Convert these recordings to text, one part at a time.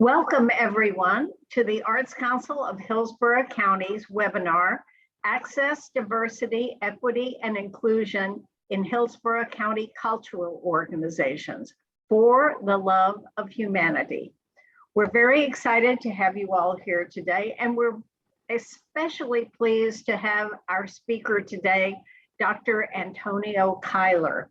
Welcome, everyone, to the Arts Council of Hillsborough County's webinar, Access, Diversity, Equity, and Inclusion in Hillsborough County Cultural Organizations for the Love of Humanity. We're very excited to have you all here today, and we're especially pleased to have our speaker today, Dr. Antonio Kyler.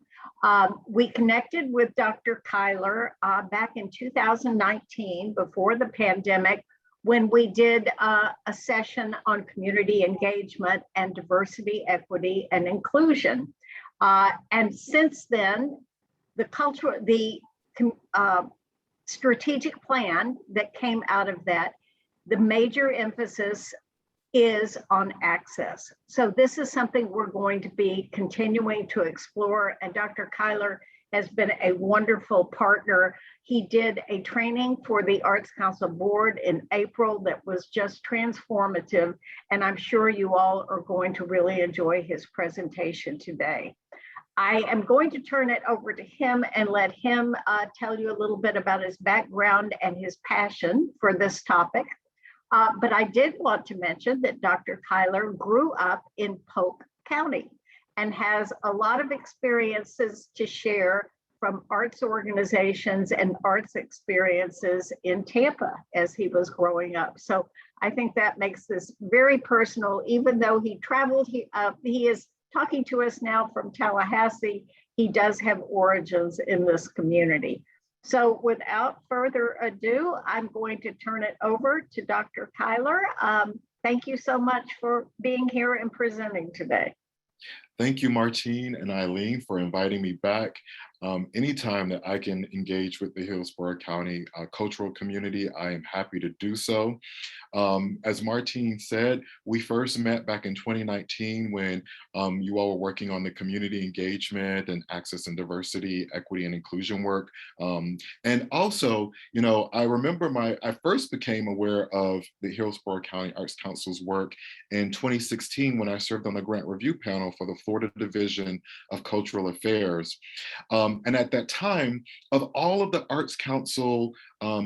We connected with Dr. Kyler back in 2019, before the pandemic, when we did a session on community engagement and diversity, equity, and inclusion. And since then, the strategic plan that came out of that, the major emphasis is on access. So this is something we're going to be continuing to explore, and Dr. Kyler has been a wonderful partner. He did a training for the Arts Council Board in April that was just transformative, and I'm sure you all are going to really enjoy his presentation today. I am going to turn it over to him and let him tell you a little bit about his background and his passion for this topic. But I did want to mention that Dr. Kyler grew up in Polk County and has a lot of experiences to share from arts organizations and arts experiences in Tampa as he was growing up. So I think that makes this very personal. Even though he traveled, he is talking to us now from Tallahassee. He does have origins in this community. So without further ado, I'm going to turn it over to Dr. Kyler. Thank you so much for being here and presenting today. Thank you, Martine and Eileen, for inviting me back. Anytime that I can engage with the Hillsborough County cultural community, I am happy to do so. As Martine said, we first met back in 2019 when you all were working on the community engagement and access and diversity, equity and inclusion work. And also, you know, I remember I first became aware of the Hillsborough County Arts Council's work in 2016 when I served on the grant review panel for the Florida Division of Cultural Affairs. And at that time, of all of the Arts Council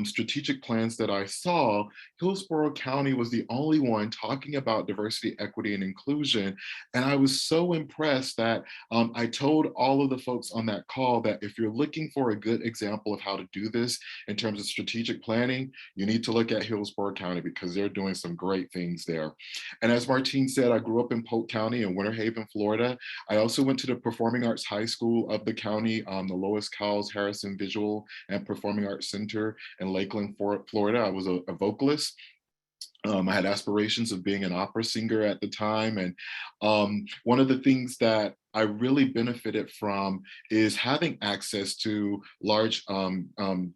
strategic plans that I saw, Hillsborough County was the only one talking about diversity, equity, and inclusion. And I was so impressed that I told all of the folks on that call that if you're looking for a good example of how to do this in terms of strategic planning, you need to look at Hillsborough County because they're doing some great things there. And as Martine said, I grew up in Polk County in Winter Haven, Florida. I also went to the Performing Arts High School of the county, the Lois Cowles Harrison Visual and Performing Arts Center in Lakeland, Florida. I was a vocalist. I had aspirations of being an opera singer at the time. And one of the things that I really benefited from is having access to large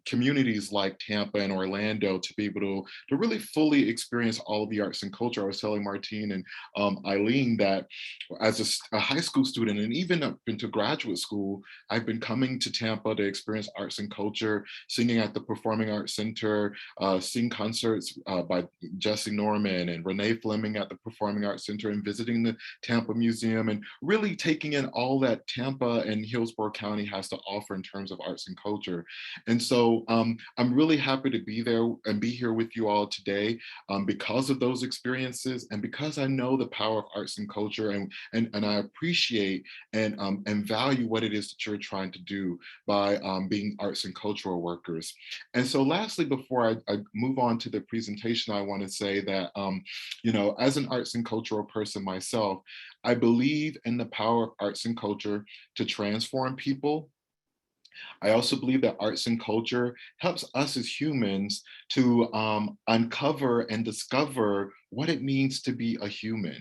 communities like Tampa and Orlando to be able to really fully experience all of the arts and culture. I was telling Martine and Eileen that as a high school student and even up into graduate school, I've been coming to Tampa to experience arts and culture, singing at the Performing Arts Center, seeing concerts by Jesse Norman and Renee Fleming at the Performing Arts Center, and visiting the Tampa Museum, and really taking in all that Tampa and Hillsborough County has to offer in terms of arts and culture. And so I'm really happy to be there and be here with you all today because of those experiences and because I know the power of arts and culture, and I appreciate and value what it is that you're trying to do by being arts and cultural workers. And so lastly, before I move on to the presentation, I want to say that, you know, as an arts and cultural person myself, I believe in the power of arts and culture to transform people. I also believe that arts and culture helps us as humans to uncover and discover what it means to be a human.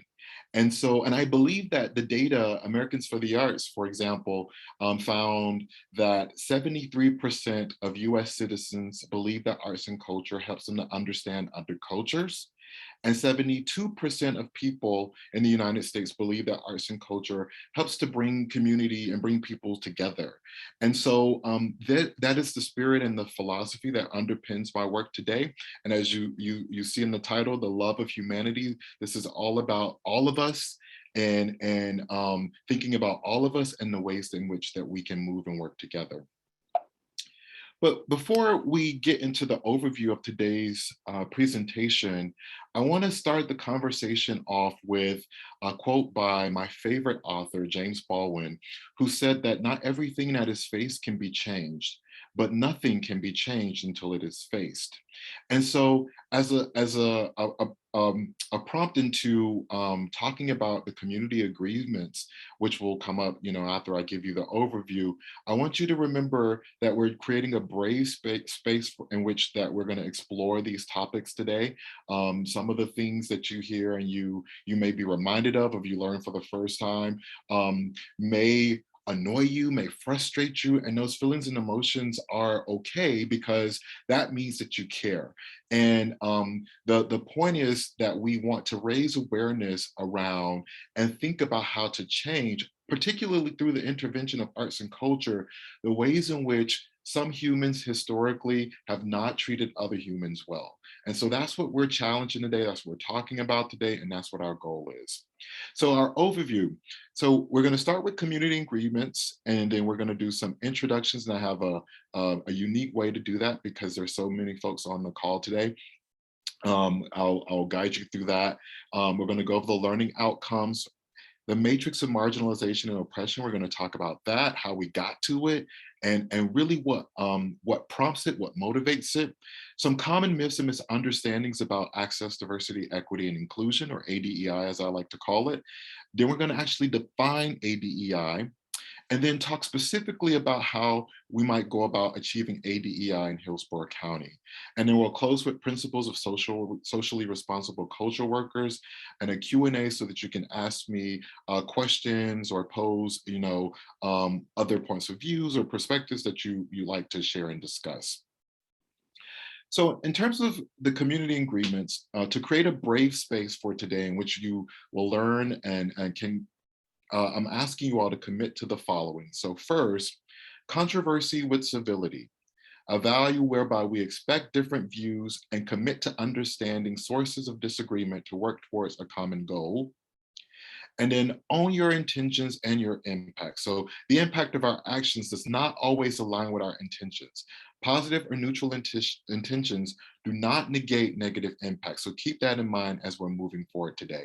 And so, and I believe that the data, Americans for the Arts, for example, found that 73% of US citizens believe that arts and culture helps them to understand other cultures. And 72% of people in the United States believe that arts and culture helps to bring community and bring people together. And so that is the spirit and the philosophy that underpins my work today. And as you see in the title, The Love of Humanity, this is all about all of us and thinking about all of us and the ways in which that we can move and work together. But before we get into the overview of today's presentation, I want to start the conversation off with a quote by my favorite author, James Baldwin, who said that not everything that is faced can be changed, but nothing can be changed until it is faced. And so as a prompt into talking about the community agreements, which will come up, after I give you the overview, I want you to remember that we're creating a brave space in which that we're going to explore these topics today. Some of the things that you hear and you may be reminded of you learn for the first time, may annoy you, may frustrate you, and those feelings and emotions are okay because that means that you care. And the point is that we want to raise awareness around and think about how to change, particularly through the intervention of arts and culture, the ways in which some humans historically have not treated other humans well. And so that's what we're challenging today, that's what we're talking about today, and that's what our goal is. So our overview. So we're going to start with community agreements, and then we're going to do some introductions. And I have a unique way to do that because there's so many folks on the call today. I'll guide you through that. We're going to go over the learning outcomes, the matrix of marginalization and oppression. We're going to talk about that, how we got to it, and really what prompts it, what motivates it. Some common myths and misunderstandings about access, diversity, equity, and inclusion, or ADEI, as I like to call it. Then we're going to actually define ADEI, and then talk specifically about how we might go about achieving ADEI in Hillsborough County. And then we'll close with principles of socially responsible cultural workers and a Q&A so that you can ask me questions or pose, other points of views or perspectives that you like to share and discuss. So in terms of the community agreements, to create a brave space for today in which you will learn and can I'm asking you all to commit to the following. So first, controversy with civility, a value whereby we expect different views and commit to understanding sources of disagreement to work towards a common goal. And then own your intentions and your impact. So the impact of our actions does not always align with our intentions. Positive or neutral intentions do not negate negative impact. So keep that in mind as we're moving forward today.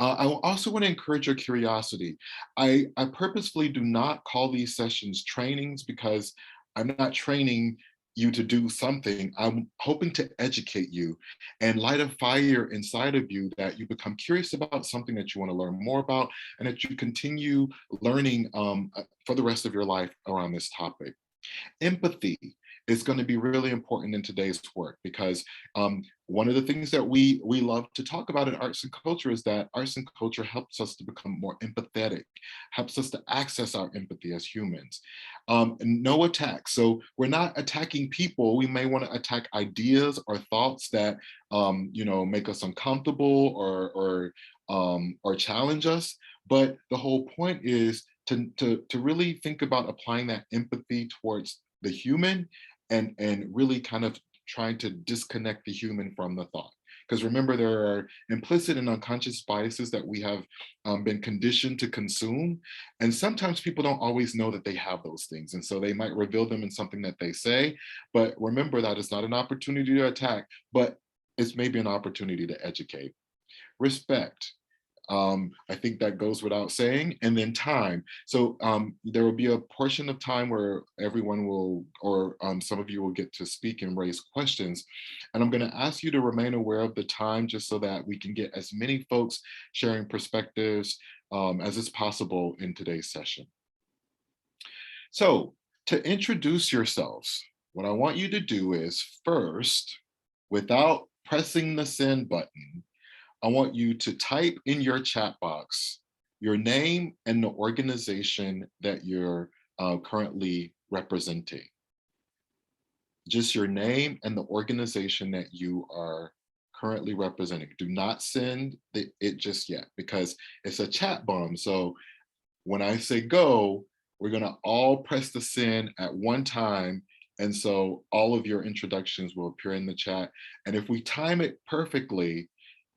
I also want to encourage your curiosity. I purposefully do not call these sessions trainings because I'm not training you to do something. I'm hoping to educate you and light a fire inside of you that you become curious about something that you want to learn more about and that you continue learning for the rest of your life around this topic. Empathy is going to be really important in today's work because one of the things that we love to talk about in arts and culture is that arts and culture helps us to become more empathetic, helps us to access our empathy as humans. No attack. So we're not attacking people. We may want to attack ideas or thoughts that make us uncomfortable or challenge us. But the whole point is to really think about applying that empathy towards the human and really kind of trying to disconnect the human from the thought. Because remember, there are implicit and unconscious biases that we have been conditioned to consume. And sometimes people don't always know that they have those things. And so they might reveal them in something that they say. But remember that it's not an opportunity to attack, but it's maybe an opportunity to educate. Respect. I think that goes without saying. And then time. So there will be a portion of time where everyone will, or some of you will get to speak and raise questions. And I'm going to ask you to remain aware of the time just so that we can get as many folks sharing perspectives as is possible in today's session. So to introduce yourselves, what I want you to do is first, without pressing the send button, I want you to type in your chat box your name and the organization that you're currently representing. Just your name and the organization that you are currently representing. Do not send it just yet because it's a chat bomb. So when I say go, we're going to all press the send at one time. And so all of your introductions will appear in the chat. And if we time it perfectly,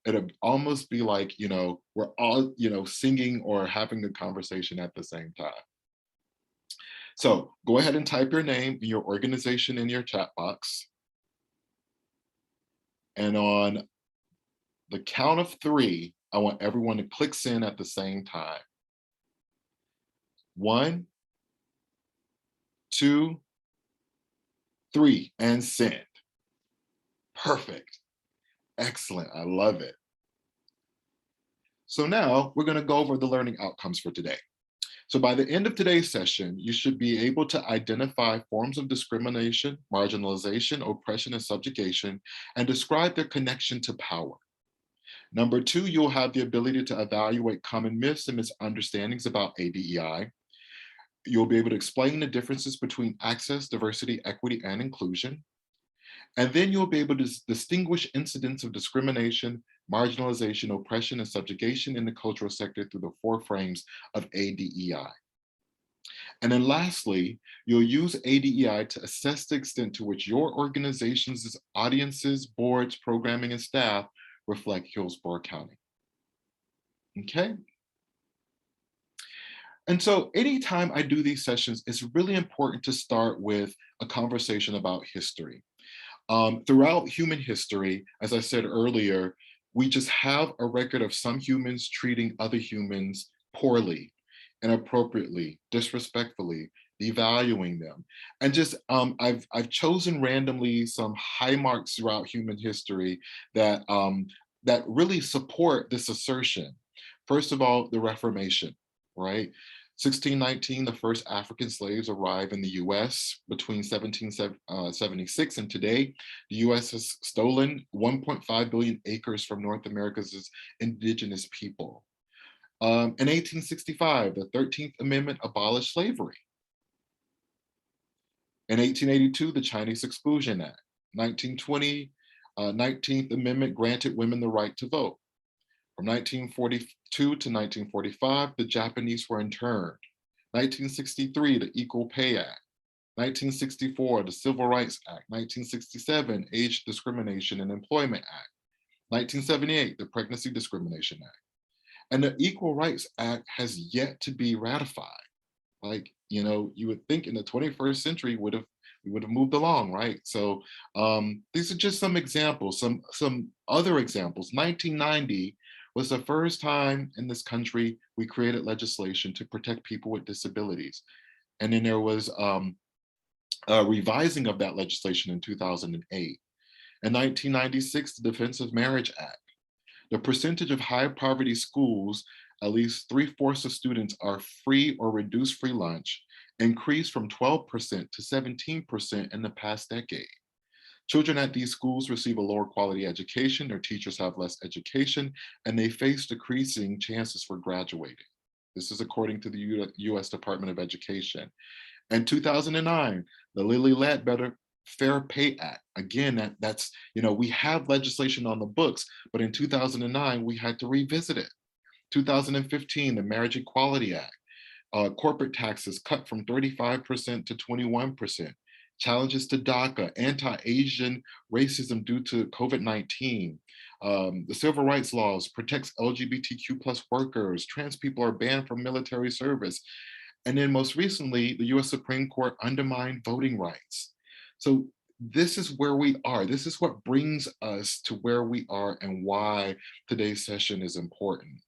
it'll almost be like, we're all, singing or having the conversation at the same time. So go ahead and type your name and your organization in your chat box. And on the count of three, I want everyone to click send at the same time. 1, 2, 3, and send. Perfect. Excellent. I love it. So now we're going to go over the learning outcomes for today. So by the end of today's session, you should be able to identify forms of discrimination, marginalization, oppression, and subjugation, and describe their connection to power. Number 2, you'll have the ability to evaluate common myths and misunderstandings about ADEI. You'll be able to explain the differences between access, diversity, equity, and inclusion. And then you'll be able to distinguish incidents of discrimination, marginalization, oppression, and subjugation in the cultural sector through the 4 frames of ADEI. And then lastly, you'll use ADEI to assess the extent to which your organization's audiences, boards, programming, and staff reflect Hillsborough County. Okay? And so anytime I do these sessions, it's really important to start with a conversation about history. Throughout human history, as I said earlier, we just have a record of some humans treating other humans poorly, inappropriately, disrespectfully, devaluing them. And just I've chosen randomly some high marks throughout human history that that really support this assertion. First of all, the Reformation, right? 1619, the first African slaves arrive in the US. Between 1776 and today, the US has stolen 1.5 billion acres from North America's indigenous people. In 1865, the 13th Amendment abolished slavery. In 1882, the Chinese Exclusion Act. 1920, 19th Amendment granted women the right to vote. From 1942 to 1945, the Japanese were interned. 1963, the Equal Pay Act. 1964, the Civil Rights Act. 1967, Age Discrimination and Employment Act. 1978, the Pregnancy Discrimination Act. And the Equal Rights Act has yet to be ratified. Like, you know, you would think in the 21st century we would have moved along, right? So these are just some examples, some other examples. 1990 was the first time in this country we created legislation to protect people with disabilities. And then there was a revising of that legislation in 2008. In 1996, the Defense of Marriage Act. The percentage of high poverty schools, at least 3/4 of students are free or reduced free lunch, increased from 12% to 17% in the past decade. Children at these schools receive a lower quality education, their teachers have less education, and they face decreasing chances for graduating. This is according to the US Department of Education. In 2009, the Lilly Ledbetter Fair Pay Act. Again, that's, you know, we have legislation on the books, but in 2009, we had to revisit it. 2015, the Marriage Equality Act. Corporate taxes cut from 35% to 21%. Challenges to DACA, anti-Asian racism due to COVID-19. The civil rights laws protects LGBTQ plus workers. Trans people are banned from military service. And then most recently, the US Supreme Court undermined voting rights. So this is where we are. This is what brings us to where we are and why today's session is important.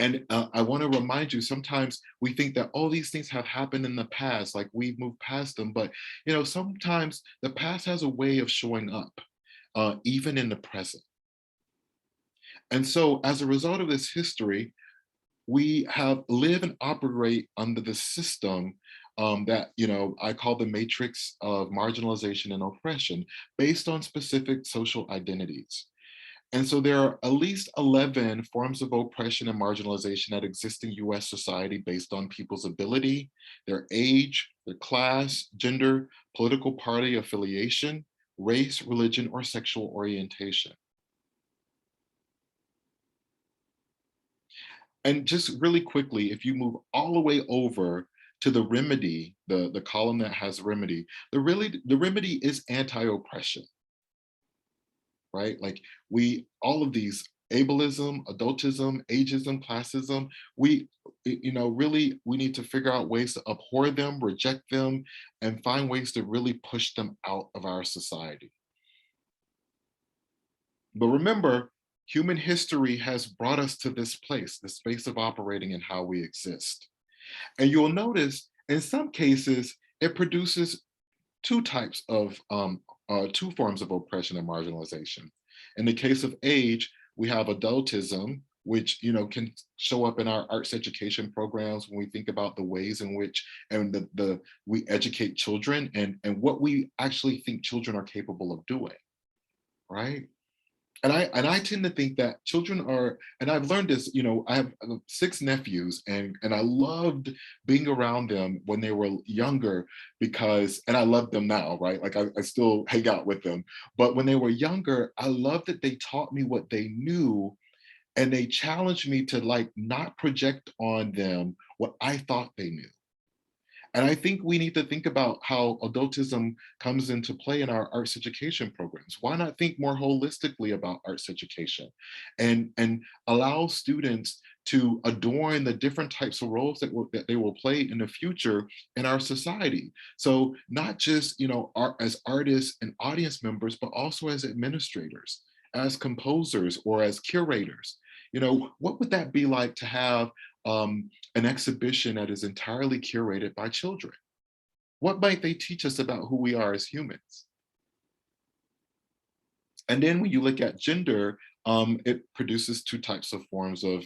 And I want to remind you, sometimes we think that all these things have happened in the past, like we've moved past them. But you know, sometimes the past has a way of showing up, even in the present. And so as a result of this history, we have live and operate under the system that, you know, I call the matrix of marginalization and oppression based on specific social identities. And so there are at least 11 forms of oppression and marginalization that exist in US society based on people's ability, their age, their class, gender, political party affiliation, race, religion, or sexual orientation. And just really quickly, if you move all the way over to the remedy, the column that has remedy, the remedy is anti-oppression, right? Like all of these ableism, adultism, ageism, classism, really, we need to figure out ways to abhor them, reject them, and find ways to really push them out of our society. But remember, human history has brought us to this place, the space of operating and how we exist. And you'll notice in some cases, it produces two forms of oppression and marginalization. In the case of age, we have adultism, which can show up in our arts education programs when we think about the ways in which and the we educate children and what we actually think children are capable of doing, right? And I tend to think that children are, and I've learned this, I have 6 nephews, and I loved being around them when they were younger because, and I love them now, right? Like I still hang out with them. But when they were younger, I loved that they taught me what they knew, and they challenged me to like not project on them what I thought they knew. And I think we need to think about how adultism comes into play in our arts education programs. Why not think more holistically about arts education and allow students to adorn the different types of roles that they will play in the future in our society? So not just, as artists and audience members, but also as administrators, as composers, or as curators. What would that be like to have an exhibition that is entirely curated by children? What might they teach us about who we are as humans? And then when you look at gender, it produces two types of forms of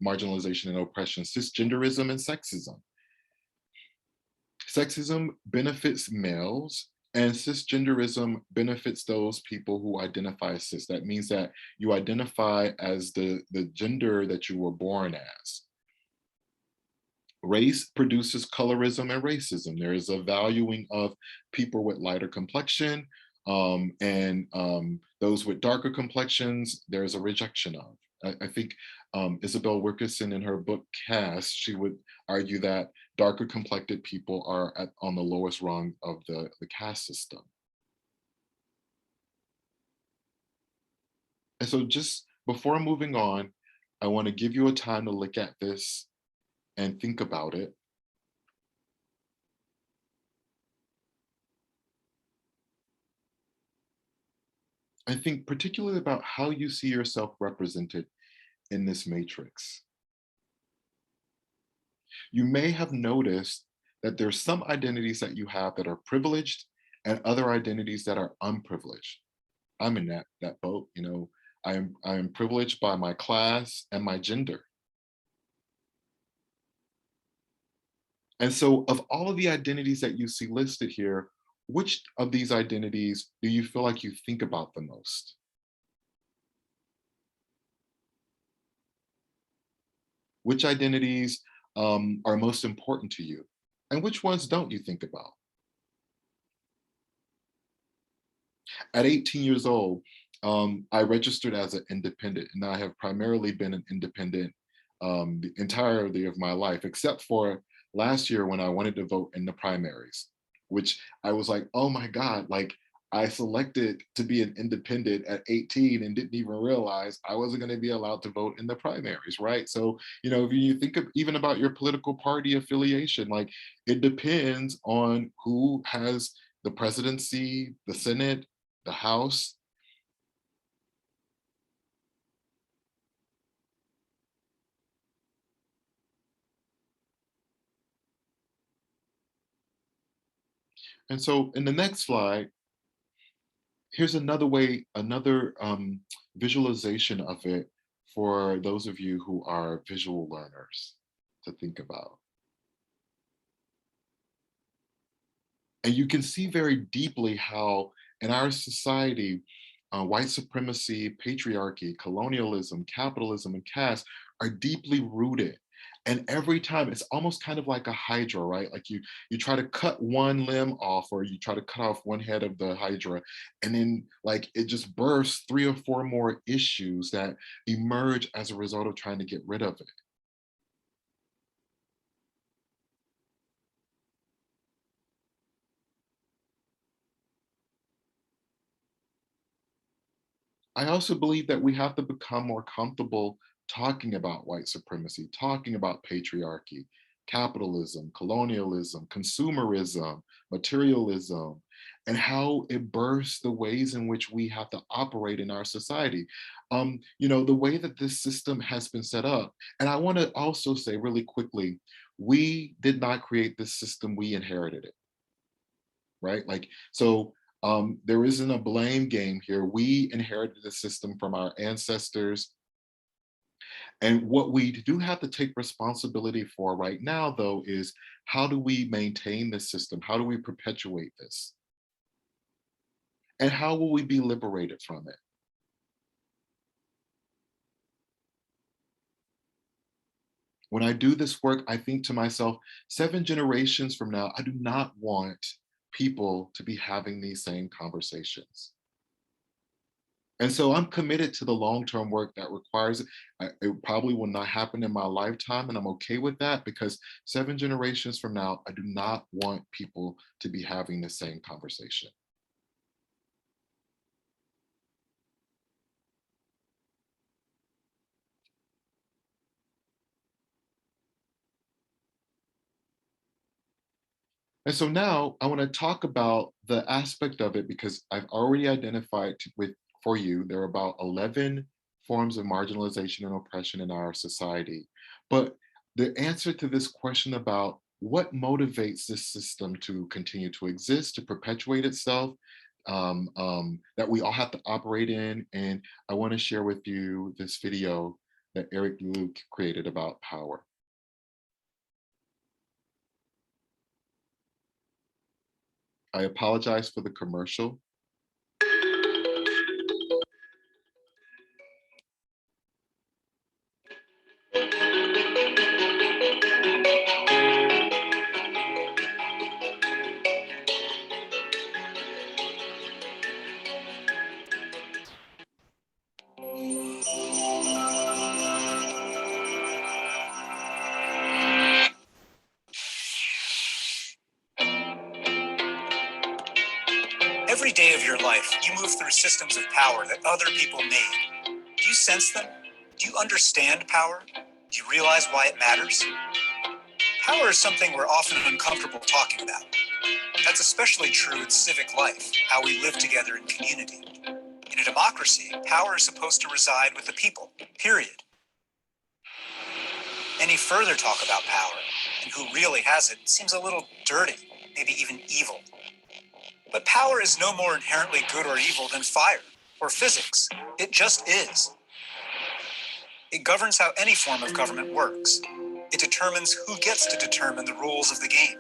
marginalization and oppression: cisgenderism and sexism. Sexism benefits males, and cisgenderism benefits those people who identify as cis. That means that you identify as the gender that you were born as. Race produces colorism and racism. There is a valuing of people with lighter complexion, and those with darker complexions, there's a rejection of. I think Isabel Wilkerson in her book Caste, she would argue that darker complected people are on the lowest rung of the caste system. And so just before moving on, I want to give you a time to look at this and think about it. I think particularly about how you see yourself represented in this matrix. You may have noticed that there's some identities that you have that are privileged and other identities that are unprivileged. I'm in that boat. I am privileged by my class and my gender. And so of all of the identities that you see listed here, which of these identities do you feel like you think about the most? Which identities are most important to you? And which ones don't you think about? At 18 years old, I registered as an independent, and I have primarily been an independent the entirety of my life, except for last year when I wanted to vote in the primaries, which I was like, oh my God, like I selected to be an independent at 18 and didn't even realize I wasn't going to be allowed to vote in the primaries, right? So, if you think of even about your political party affiliation, like it depends on who has the presidency, the Senate, the House. And so in the next slide, here's another way, another visualization of it for those of you who are visual learners to think about. And you can see very deeply how in our society, white supremacy, patriarchy, colonialism, capitalism, and caste are deeply rooted. And every time it's almost kind of like a hydra, right? Like you try to cut one limb off, or you try to cut off one head of the hydra, and then like it just bursts 3 or 4 more issues that emerge as a result of trying to get rid of it. I also believe that we have to become more comfortable talking about white supremacy, talking about patriarchy, capitalism, colonialism, consumerism, materialism, and how it births the ways in which we have to operate in our society. The way that this system has been set up, and I want to also say really quickly, we did not create this system, we inherited it, right? There isn't a blame game here. We inherited the system from our ancestors. And what we do have to take responsibility for right now, though, is how do we maintain this system? How do we perpetuate this? And how will we be liberated from it? When I do this work, I think to myself, 7 generations from now, I do not want people to be having these same conversations. And so I'm committed to the long-term work that requires it. It probably will not happen in my lifetime, and I'm okay with that because 7 generations from now, I do not want people to be having the same conversation. And so now I want to talk about the aspect of it because I've already identified with for you, there are about 11 forms of marginalization and oppression in our society. But the answer to this question about what motivates this system to continue to exist, to perpetuate itself, that we all have to operate in. And I want to share with you this video that Eric Luke created about power. I apologize for the commercial. Every day of your life, you move through systems of power that other people made. Do you sense them? Do you understand power? Do you realize why it matters? Power is something we're often uncomfortable talking about. That's especially true in civic life, how we live together in community. In a democracy, power is supposed to reside with the people, period. Any further talk about power, and who really has it, seems a little dirty, maybe even evil. But power is no more inherently good or evil than fire or physics. It just is. It governs how any form of government works. It determines who gets to determine the rules of the game.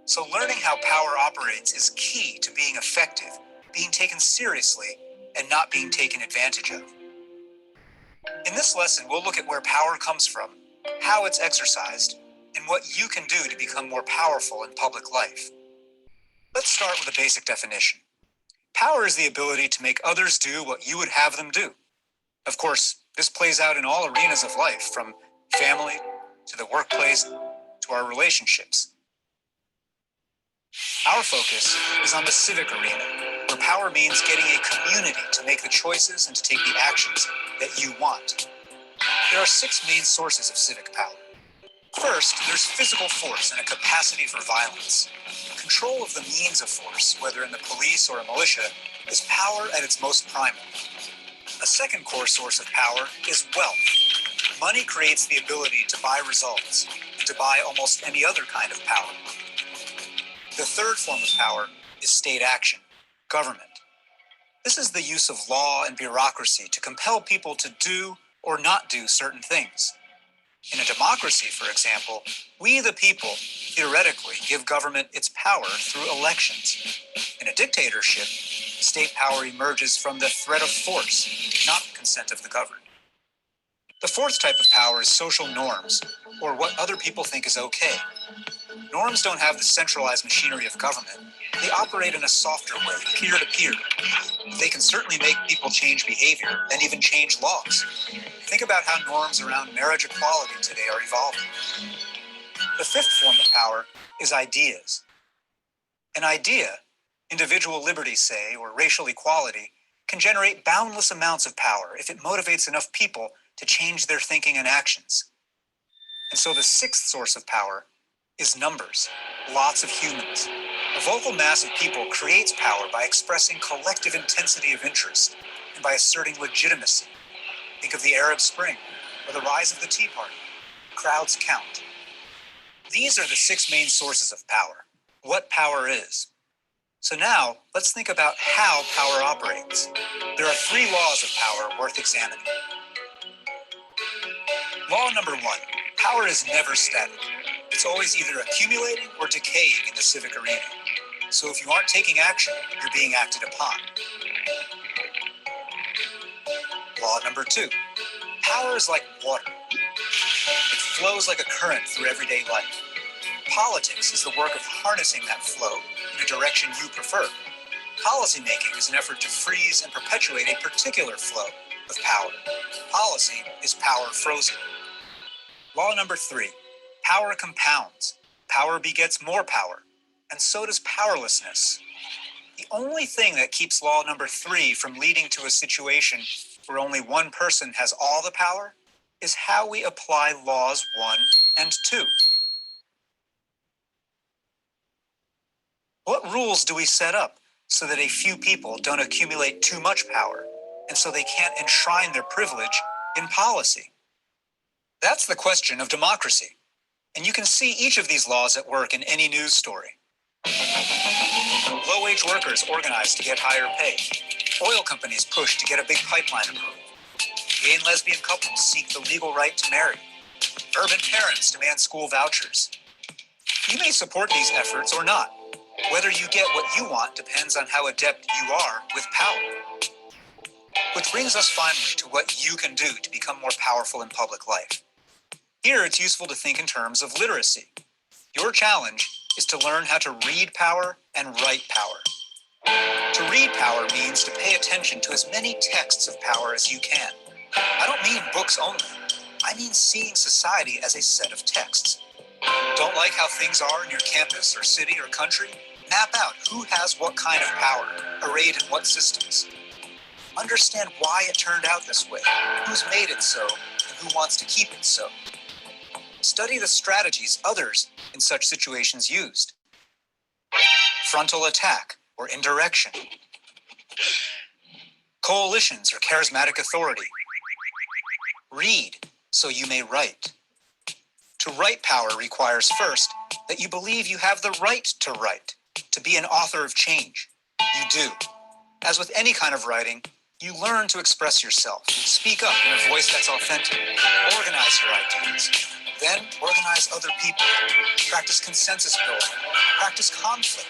So learning how power operates is key to being effective, being taken seriously, and not being taken advantage of. In this lesson, we'll look at where power comes from, how it's exercised, and what you can do to become more powerful in public life. Let's start with a basic definition. Power is the ability to make others do what you would have them do. Of course, this plays out in all arenas of life, from family to the workplace to our relationships. Our focus is on the civic arena, where power means getting a community to make the choices and to take the actions that you want. There are 6 main sources of civic power. First, there's physical force and a capacity for violence. Control of the means of force, whether in the police or a militia, is power at its most primal. A second core source of power is wealth. Money creates the ability to buy results and to buy almost any other kind of power. The third form of power is state action, government. This is the use of law and bureaucracy to compel people to do or not do certain things. In a democracy, for example, we the people theoretically give government its power through elections. In a dictatorship, state power emerges from the threat of force, not the consent of the governed. The fourth type of power is social norms, or what other people think is okay. Norms don't have the centralized machinery of government. They operate in a softer way, peer-to-peer. They can certainly make people change behavior and even change laws. Think about how norms around marriage equality today are evolving. The fifth form of power is ideas. An idea, individual liberty, say, or racial equality, can generate boundless amounts of power if it motivates enough people to change their thinking and actions. And so the sixth source of power is numbers, lots of humans. A vocal mass of people creates power by expressing collective intensity of interest and by asserting legitimacy. Think of the Arab Spring or the rise of the Tea Party. Crowds count. These are the six main sources of power. What power is. So now, let's think about how power operates. There are three laws of power worth examining. Law number one, power is never static. It's always either accumulating or decaying in the civic arena. So if you aren't taking action, you're being acted upon. Law number two, power is like water. It flows like a current through everyday life. Politics is the work of harnessing that flow in a direction you prefer. Policymaking is an effort to freeze and perpetuate a particular flow of power. Policy is power frozen. Law number three, power compounds. Power begets more power, and so does powerlessness. The only thing that keeps law number three from leading to a situation where only one person has all the power is how we apply laws 1 and 2. What rules do we set up so that a few people don't accumulate too much power and so they can't enshrine their privilege in policy? That's the question of democracy. And you can see each of these laws at work in any news story. Low-wage workers organize to get higher pay. Oil companies push to get a big pipeline approved. Gay and lesbian couples seek the legal right to marry. Urban parents demand school vouchers. You may support these efforts or not. Whether you get what you want depends on how adept you are with power. Which brings us finally to what you can do to become more powerful in public life. Here, it's useful to think in terms of literacy. Your challenge is to learn how to read power and write power. To read power means to pay attention to as many texts of power as you can. I don't mean books only. I mean seeing society as a set of texts. Don't like how things are in your campus or city or country? Map out who has what kind of power, arrayed in what systems. Understand why it turned out this way, who's made it so, and who wants to keep it so. Study the strategies others in such situations used. Frontal attack or indirection. Coalitions or charismatic authority. Read so you may write. To write power requires first that you believe you have the right to write, to be an author of change. You do. As with any kind of writing, you learn to express yourself, speak up in a voice that's authentic, organize your ideas, then organize other people, practice consensus building, practice conflict.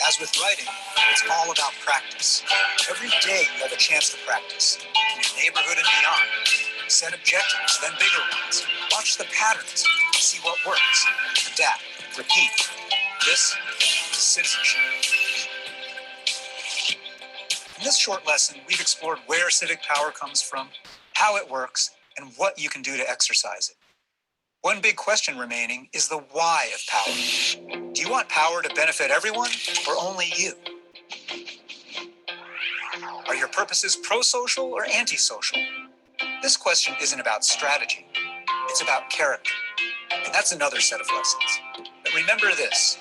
As with writing, it's all about practice. Every day you have a chance to practice, in your neighborhood and beyond. Set objectives, then bigger ones. Watch the patterns, see what works, adapt, repeat. This is citizenship. In this short lesson, we've explored where civic power comes from, how it works, and what you can do to exercise it. One big question remaining is the why of power. Do you want power to benefit everyone or only you? Are your purposes pro-social or anti-social? This question isn't about strategy, it's about character. And that's another set of lessons. But remember this,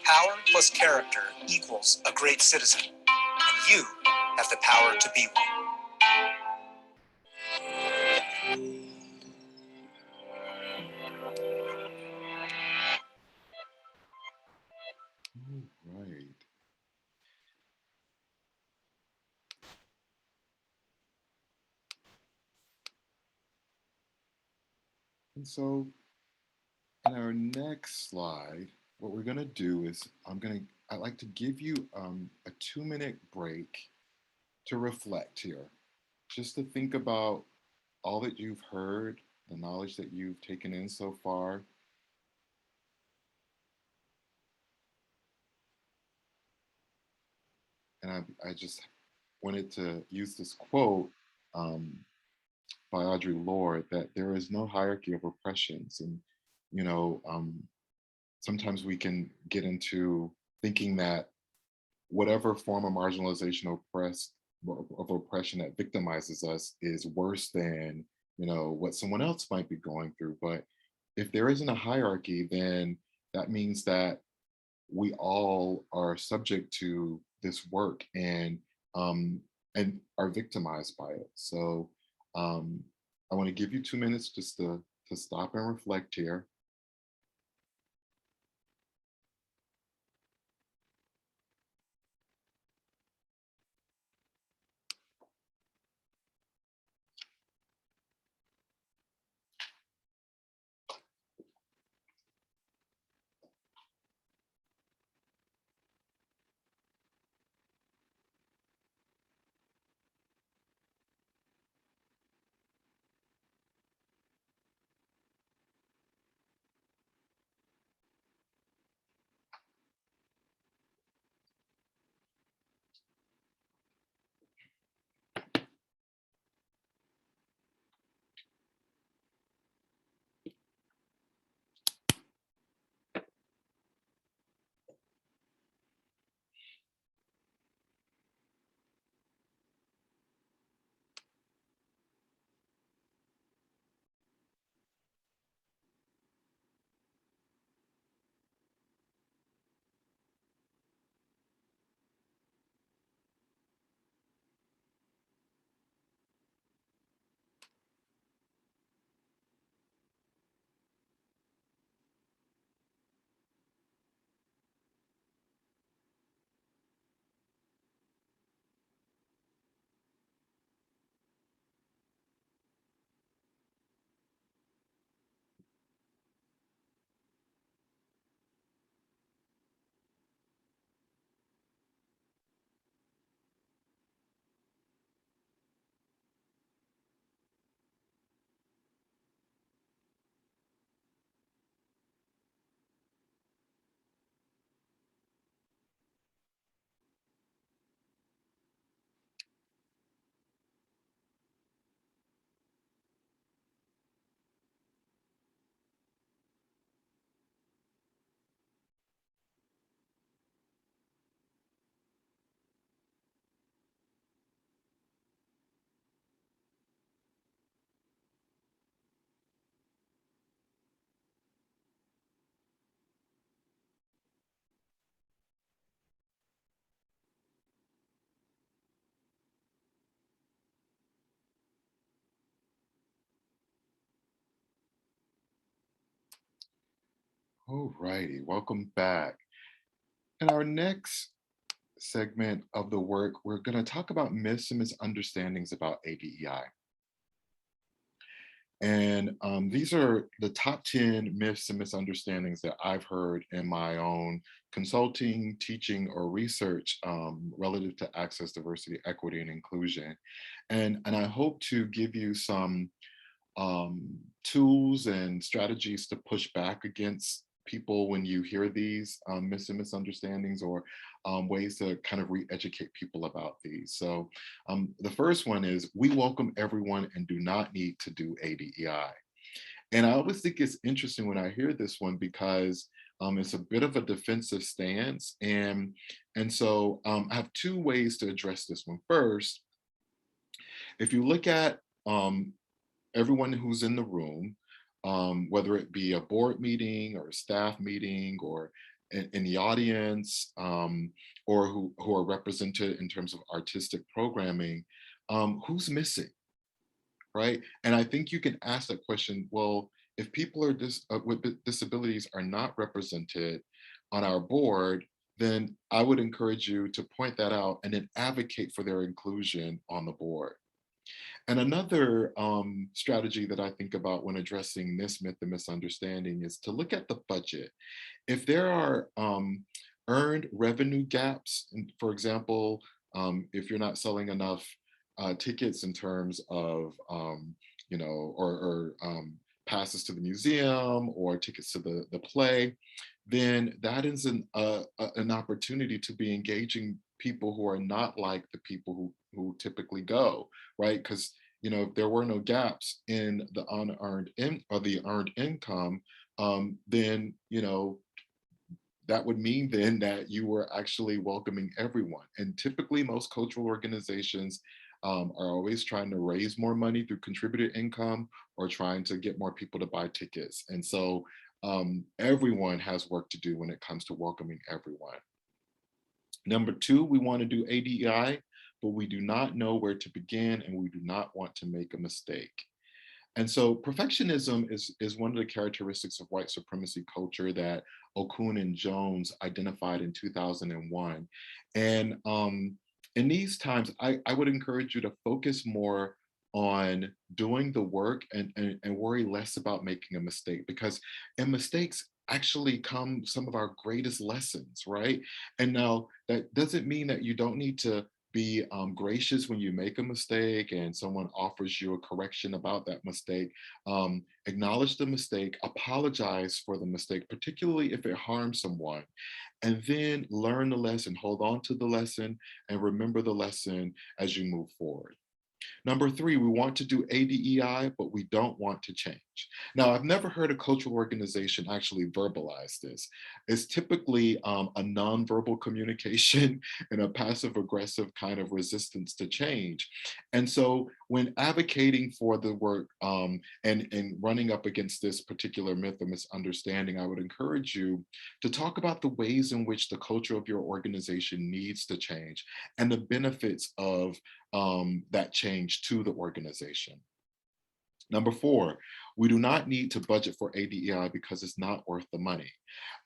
power plus character equals a great citizen, and you have the power to be one. All right. And so in our next slide, what we're going to do is I'd like to give you a 2-minute break to reflect here, just to think about all that you've heard, the knowledge that you've taken in so far. And I just wanted to use this quote by Audre Lorde, that there is no hierarchy of oppressions. And, you know, sometimes we can get into thinking that whatever form of marginalization or of oppression that victimizes us is worse than, what someone else might be going through. But if there isn't a hierarchy, then that means that we all are subject to this work um, and are victimized by it. So I want to give you 2 minutes just to stop and reflect here. All righty, welcome back. In our next segment of the work, we're going to talk about myths and misunderstandings about ADEI. And these are the top 10 myths and misunderstandings that I've heard in my own consulting, teaching, or research relative to access, diversity, equity, and inclusion. And I hope to give you some tools and strategies to push back against people when you hear these myths and misunderstandings, or ways to kind of re-educate people about these. So the first one is, we welcome everyone and do not need to do ADEI. And I always think it's interesting when I hear this one, because it's a bit of a defensive stance. And so I have two ways to address this one. First, if you look at everyone who's in the room, whether it be a board meeting or a staff meeting, or in the audience, or who are represented in terms of artistic programming, who's missing, right? And I think you can ask that question, well, if people are with disabilities are not represented on our board, then I would encourage you to point that out and then advocate for their inclusion on the board. And another strategy that I think about when addressing this myth and misunderstanding is to look at the budget. If there are earned revenue gaps, for example, if you're not selling enough tickets in terms of, or passes to the museum or tickets to the play, then that is an opportunity to be engaging people who are not like the people who typically go, right? Because if there were no gaps in the unearned or the earned income, then that would mean then that you were actually welcoming everyone. And typically most cultural organizations are always trying to raise more money through contributed income or trying to get more people to buy tickets. And so everyone has work to do when it comes to welcoming everyone. Number two, we want to do ADEI, but we do not know where to begin and we do not want to make a mistake. And so perfectionism is one of the characteristics of white supremacy culture that Okun and Jones identified in 2001. And in these times, I would encourage you to focus more on doing the work and worry less about making a mistake, because in mistakes actually come some of our greatest lessons, right? And now that doesn't mean that you don't need to be gracious when you make a mistake and someone offers you a correction about that mistake. Acknowledge the mistake, apologize for the mistake, particularly if it harms someone, and then learn the lesson, hold on to the lesson, and remember the lesson as you move forward. Number three, we want to do ADEI, but we don't want to change. Now, I've never heard a cultural organization actually verbalize this. It's typically a nonverbal communication and a passive aggressive kind of resistance to change. And so when advocating for the work and running up against this particular myth or misunderstanding, I would encourage you to talk about the ways in which the culture of your organization needs to change and the benefits of that change to the organization. Number four, we do not need to budget for ADEI because it's not worth the money.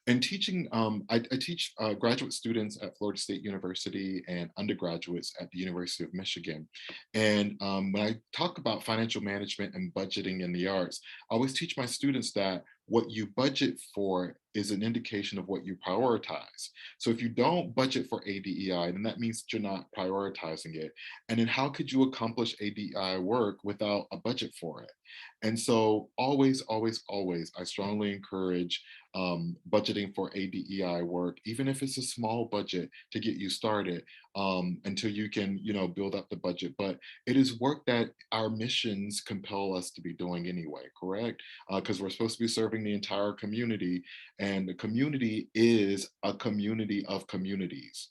In teaching, I teach graduate students at Florida State University and undergraduates at the University of Michigan. And when I talk about financial management and budgeting in the arts, I always teach my students that what you budget for is an indication of what you prioritize. So if you don't budget for ADEI, then that means that you're not prioritizing it. And then how could you accomplish ADEI work without a budget for it? And so always, always, always, I strongly encourage budgeting for ADEI work, even if it's a small budget to get you started until you can, build up the budget. But it is work that our missions compel us to be doing anyway, correct? Because we're supposed to be serving the entire community, and the community is a community of communities.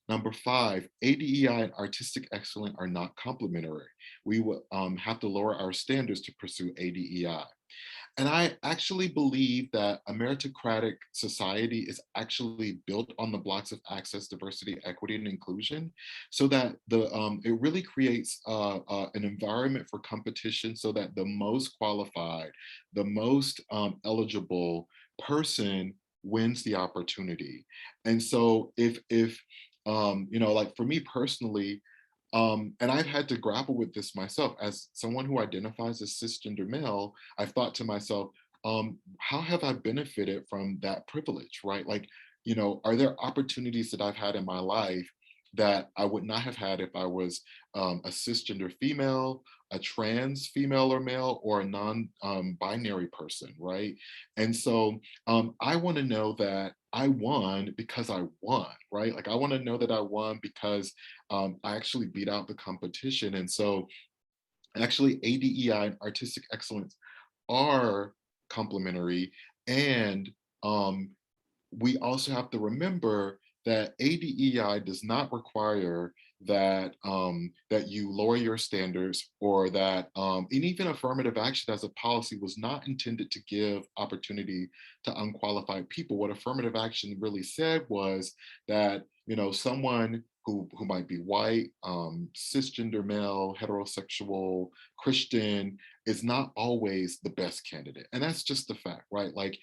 Number five, ADEI and artistic excellence are not complementary. We will have to lower our standards to pursue ADEI. And I actually believe that a meritocratic society is actually built on the blocks of access, diversity, equity, and inclusion, so that it really creates an environment for competition so that the most qualified, the most eligible person wins the opportunity. And so if like for me personally, and I've had to grapple with this myself as someone who identifies as cisgender male. I've thought to myself, how have I benefited from that privilege, right? Like, are there opportunities that I've had in my life that I would not have had if I was a cisgender female, a trans female or male, or a non-binary person, right? And so I want to know that I won because I won, right? Like I want to know that I won because I actually beat out the competition. And so actually ADEI and artistic excellence are complementary. And we also have to remember that ADEI does not require that that you lower your standards, or that and even affirmative action as a policy was not intended to give opportunity to unqualified people. What affirmative action really said was that someone who might be white, cisgender male, heterosexual, Christian is not always the best candidate, and that's just the fact, right? Like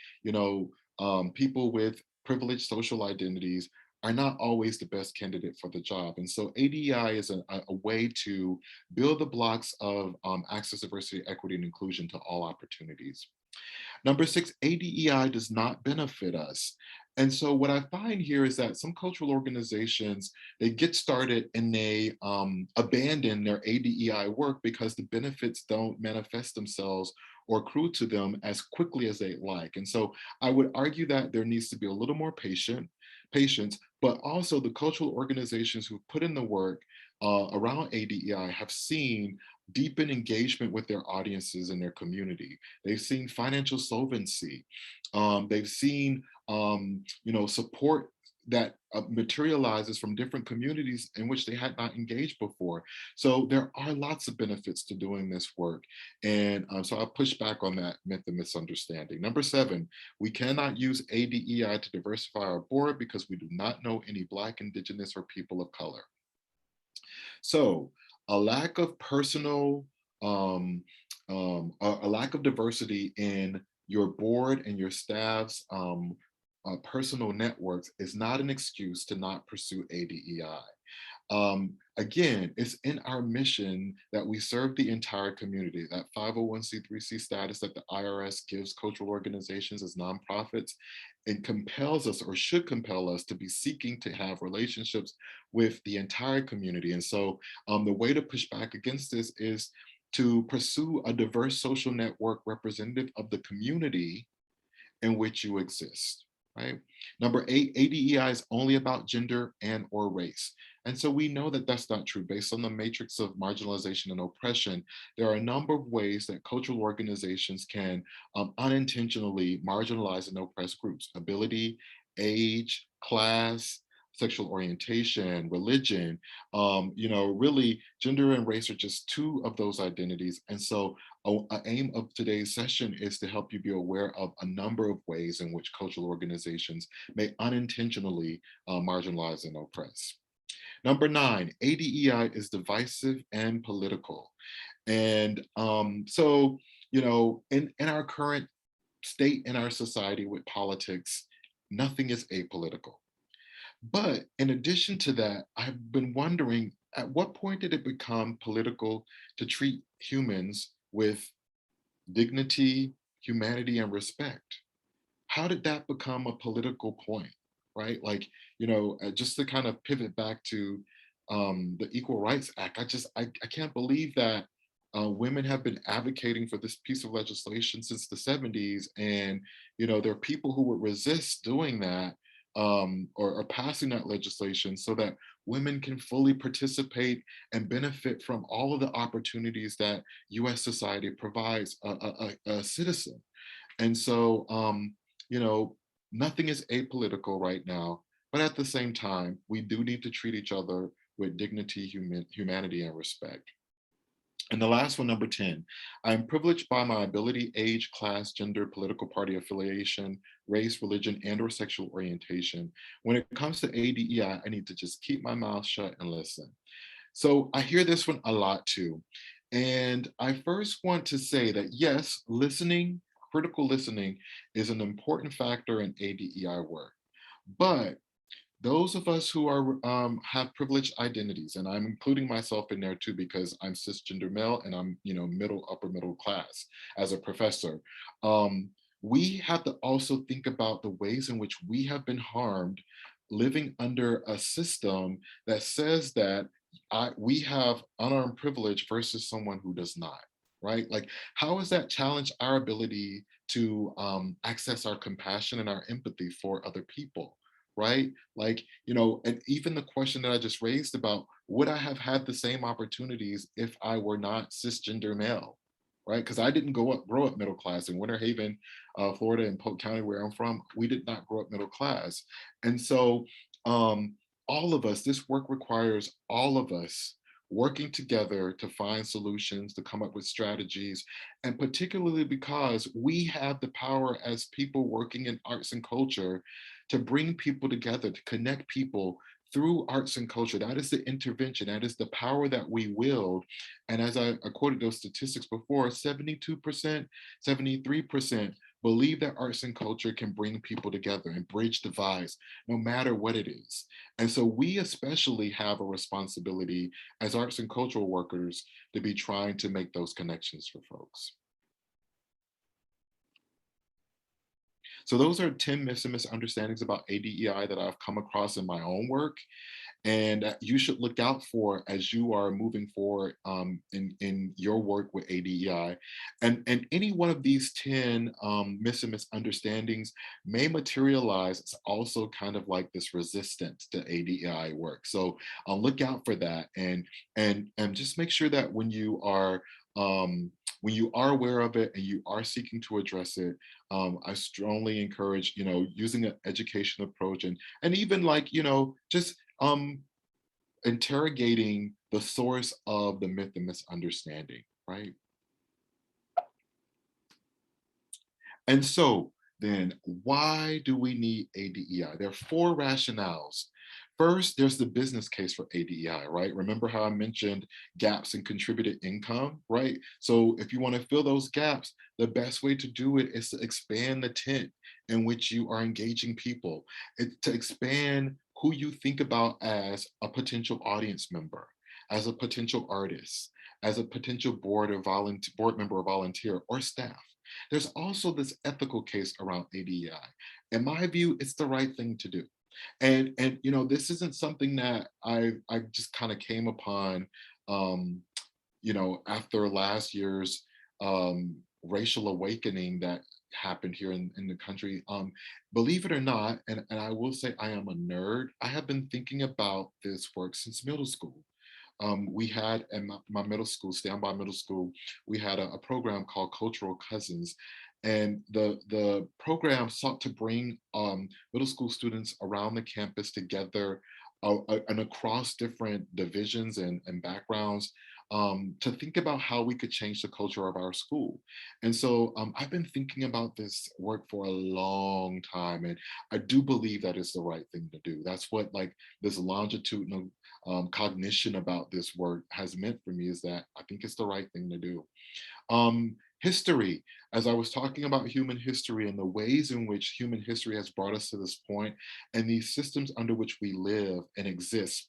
people with privileged social identities are not always the best candidate for the job. And so ADEI is a way to build the blocks of access, diversity, equity, and inclusion to all opportunities. Number six, ADEI does not benefit us. And so what I find here is that some cultural organizations, they get started and they abandon their ADEI work because the benefits don't manifest themselves or accrue to them as quickly as they'd like. And so I would argue that there needs to be a little more patience, but also the cultural organizations who put in the work around ADEI have seen deepen engagement with their audiences and their community. They've seen financial solvency. They've seen, support that materializes from different communities in which they had not engaged before. So there are lots of benefits to doing this work. And so I'll push back on that myth and misunderstanding. Number 7, we cannot use ADEI to diversify our board because we do not know any Black, Indigenous, or people of color. So a lack of personal, a lack of diversity in your board and your staff's personal networks is not an excuse to not pursue ADEI. Again, it's in our mission that we serve the entire community. That 501c3c status that the IRS gives cultural organizations as nonprofits, it compels us, or should compel us, to be seeking to have relationships with the entire community. And so the way to push back against this is to pursue a diverse social network representative of the community in which you exist. Right? Number 8, ADEI is only about gender and or race. And so we know that that's not true. Based on the matrix of marginalization and oppression, there are a number of ways that cultural organizations can unintentionally marginalize and oppress groups: ability, age, class, sexual orientation, religion. Really, gender and race are just 2 of those identities. And so an aim of today's session is to help you be aware of a number of ways in which cultural organizations may unintentionally marginalize and oppress. Number 9, ADEI is divisive and political. And in our current state in our society with politics, nothing is apolitical. But in addition to that, I've been wondering, at what point did it become political to treat humans with dignity, humanity, and respect? How did that become a political point, right? Just to kind of pivot back to the Equal Rights Act, I can't believe that women have been advocating for this piece of legislation since the 70s. And, there are people who would resist doing that, or passing that legislation so that women can fully participate and benefit from all of the opportunities that US society provides a citizen. And so, nothing is apolitical right now, but at the same time, we do need to treat each other with dignity, humanity, and respect. And the last one, number 10, I'm privileged by my ability, age, class, gender, political party affiliation, race, religion, and or sexual orientation. When it comes to ADEI, I need to just keep my mouth shut and listen. So I hear this one a lot too. And I first want to say that yes, listening, critical listening, is an important factor in ADEI work. But those of us who are have privileged identities, and I'm including myself in there too because I'm cisgender male and I'm upper middle class as a professor, we have to also think about the ways in which we have been harmed living under a system that says that we have unarmed privilege versus someone who does not. Right? Like, how has that challenged our ability to access our compassion and our empathy for other people? Right? And even the question that I just raised about, would I have had the same opportunities if I were not cisgender male? Right? Because I didn't grow up middle class in Winter Haven, Florida, and Polk County, where I'm from. We did not grow up middle class. And so all of us, this work requires all of us working together to find solutions, to come up with strategies, and particularly because we have the power as people working in arts and culture to bring people together, to connect people through arts and culture. That is the intervention, that is the power that we wield. And as I quoted those statistics before, 72%, 73% believe that arts and culture can bring people together and bridge divides, no matter what it is. And so we especially have a responsibility as arts and cultural workers to be trying to make those connections for folks. So those are 10 myths and misunderstandings about ADEI that I've come across in my own work, and you should look out for as you are moving forward in your work with ADEI. And any one of these 10 myths and misunderstandings may materialize as also kind of like this resistance to ADEI work. So look out for that, and just make sure that when you are aware of it and you are seeking to address it, I strongly encourage, using an education approach, and even like, just interrogating the source of the myth and misunderstanding, right? And so then why do we need ADEI? There are 4 rationales. First, there's the business case for ADEI, right? Remember how I mentioned gaps in contributed income, right? So if you want to fill those gaps, the best way to do it is to expand the tent in which you are engaging people, to expand who you think about as a potential audience member, as a potential artist, as a potential board member or volunteer or staff. There's also this ethical case around ADEI. In my view, it's the right thing to do. And this isn't something that I just kind of came upon, um, after last year's racial awakening that happened here in the country. Believe it or not, and I will say I am a nerd, I have been thinking about this work since middle school. We had in my middle school, Standby Middle School, we had a program called Cultural Cousins. And the program sought to bring middle school students around the campus together and across different divisions and backgrounds, to think about how we could change the culture of our school. And so I've been thinking about this work for a long time, and I do believe that it's the right thing to do. That's what like this longitudinal cognition about this work has meant for me, is that I think it's the right thing to do. History, as I was talking about human history and the ways in which human history has brought us to this point, and these systems under which we live and exist.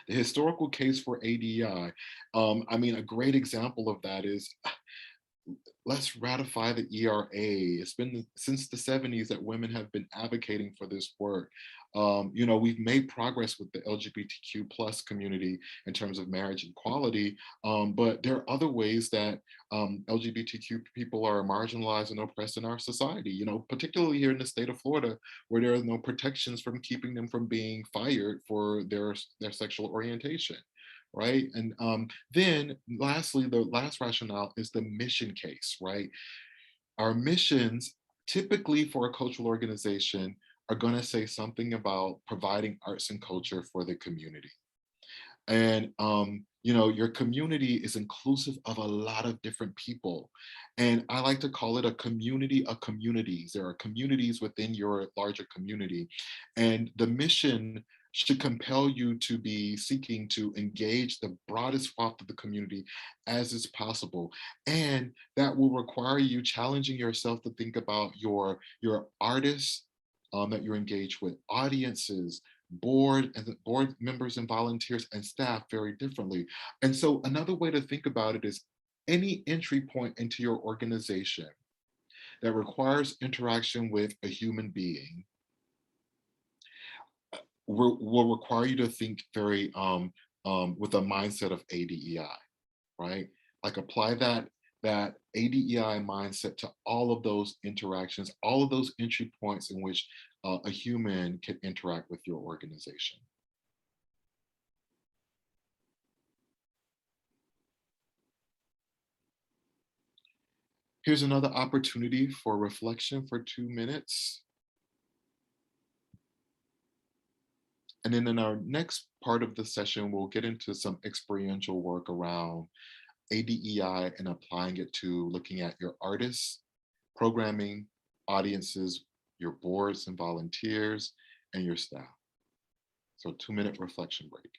The historical case for ADI, I mean, a great example of that is, let's ratify the ERA. It's been since the 70s that women have been advocating for this work. We've made progress with the LGBTQ plus community in terms of marriage equality, but there are other ways that LGBTQ people are marginalized and oppressed in our society, particularly here in the state of Florida, where there are no protections from keeping them from being fired for their sexual orientation. Right. And then lastly, the last rationale is the mission case, right? Our missions, typically for a cultural organization, are going to say something about providing arts and culture for the community. And your community is inclusive of a lot of different people. And I like to call it a community of communities. There are communities within your larger community. And the mission should compel you to be seeking to engage the broadest swath of the community as is possible. And that will require you challenging yourself to think about your artists that you're engaged with, audiences, board members and volunteers and staff very differently. And so another way to think about it is any entry point into your organization that requires interaction with a human being will require you to think very with a mindset of ADEI, right? Like apply that ADEI mindset to all of those interactions, all of those entry points in which a human can interact with your organization. Here's another opportunity for reflection for 2 minutes. And then in our next part of the session, we'll get into some experiential work around ADEI and applying it to looking at your artists, programming, audiences, your boards and volunteers, and your staff. So 2-minute reflection break.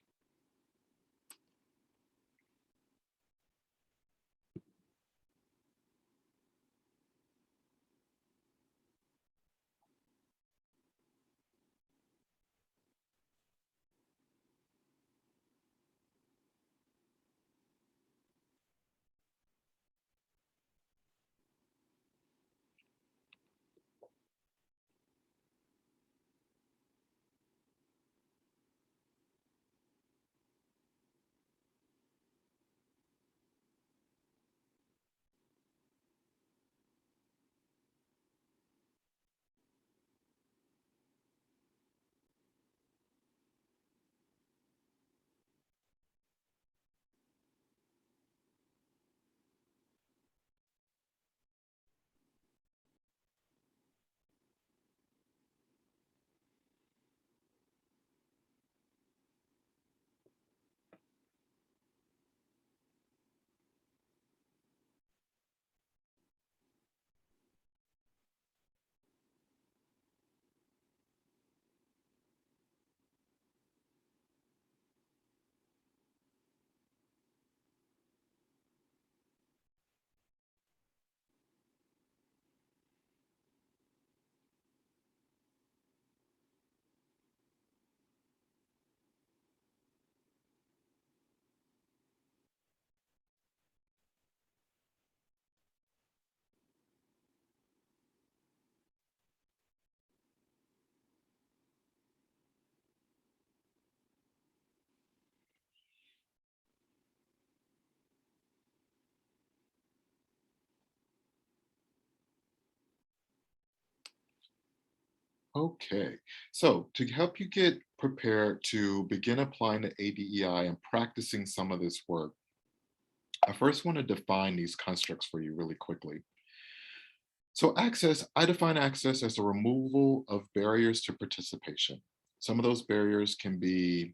Okay, so to help you get prepared to begin applying the ADEI and practicing some of this work, I first want to define these constructs for you really quickly. So access, I define access as a removal of barriers to participation. Some of those barriers can be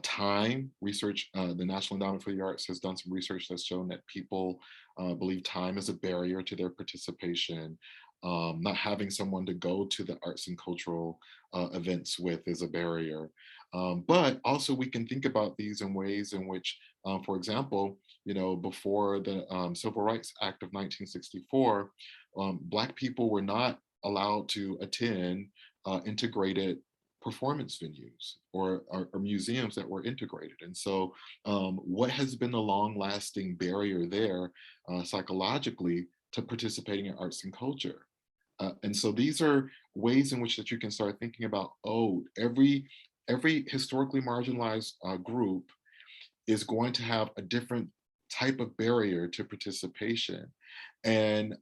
time. Research, the National Endowment for the Arts has done some research that's shown that people believe time is a barrier to their participation. Not having someone to go to the arts and cultural events with is a barrier. But also we can think about these in ways in which, for example, before the Civil Rights Act of 1964, Black people were not allowed to attend integrated performance venues or museums that were integrated. And so what has been the long lasting barrier there psychologically to participating in arts and culture? And so these are ways in which that you can start thinking about, oh, every historically marginalized group is going to have a different type of barrier to participation. And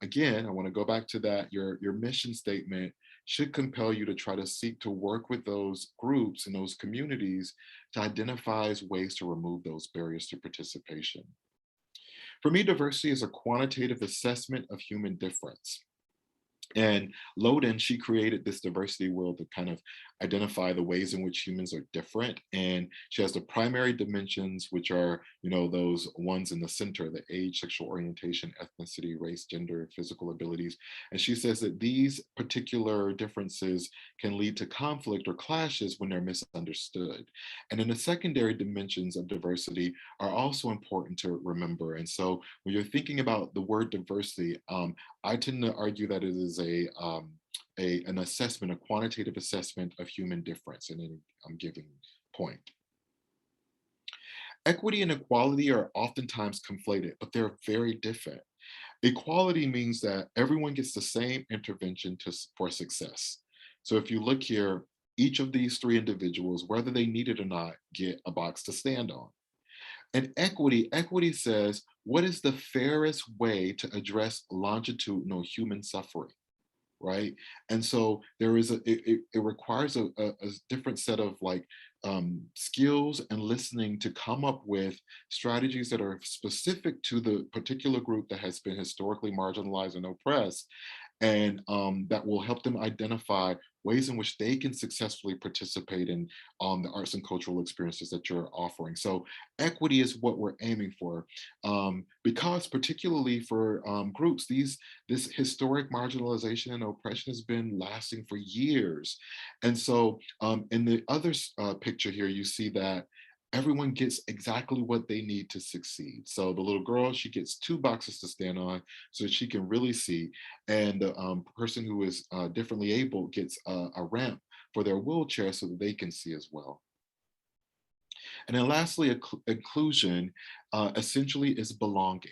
again, I want to go back to that. Your mission statement should compel you to try to seek to work with those groups and those communities to identify ways to remove those barriers to participation. For me, diversity is a quantitative assessment of human difference. And Loden, she created this diversity wheel to kind of identify the ways in which humans are different. And she has the primary dimensions, which are, those ones in the center, the age, sexual orientation, ethnicity, race, gender, physical abilities. And she says that these particular differences can lead to conflict or clashes when they're misunderstood. And then the secondary dimensions of diversity are also important to remember. And so when you're thinking about the word diversity, I tend to argue that it is an assessment, a quantitative assessment of human difference. And then I'm giving point. Equity and equality are oftentimes conflated, but they're very different. Equality means that everyone gets the same intervention for success. So if you look here, each of these three individuals, whether they need it or not, get a box to stand on. And equity says, what is the fairest way to address longitudinal human suffering? Right. And so there is it requires a different set of skills and listening to come up with strategies that are specific to the particular group that has been historically marginalized and oppressed, and that will help them identify ways in which they can successfully participate in the arts and cultural experiences that you're offering. So equity is what we're aiming for, because particularly for groups, this historic marginalization and oppression has been lasting for years. And so in the other picture here, you see that everyone gets exactly what they need to succeed. So the little girl, she gets two boxes to stand on so that she can really see. And the person who is differently able gets a ramp for their wheelchair so that they can see as well. And then lastly, inclusion essentially is belonging.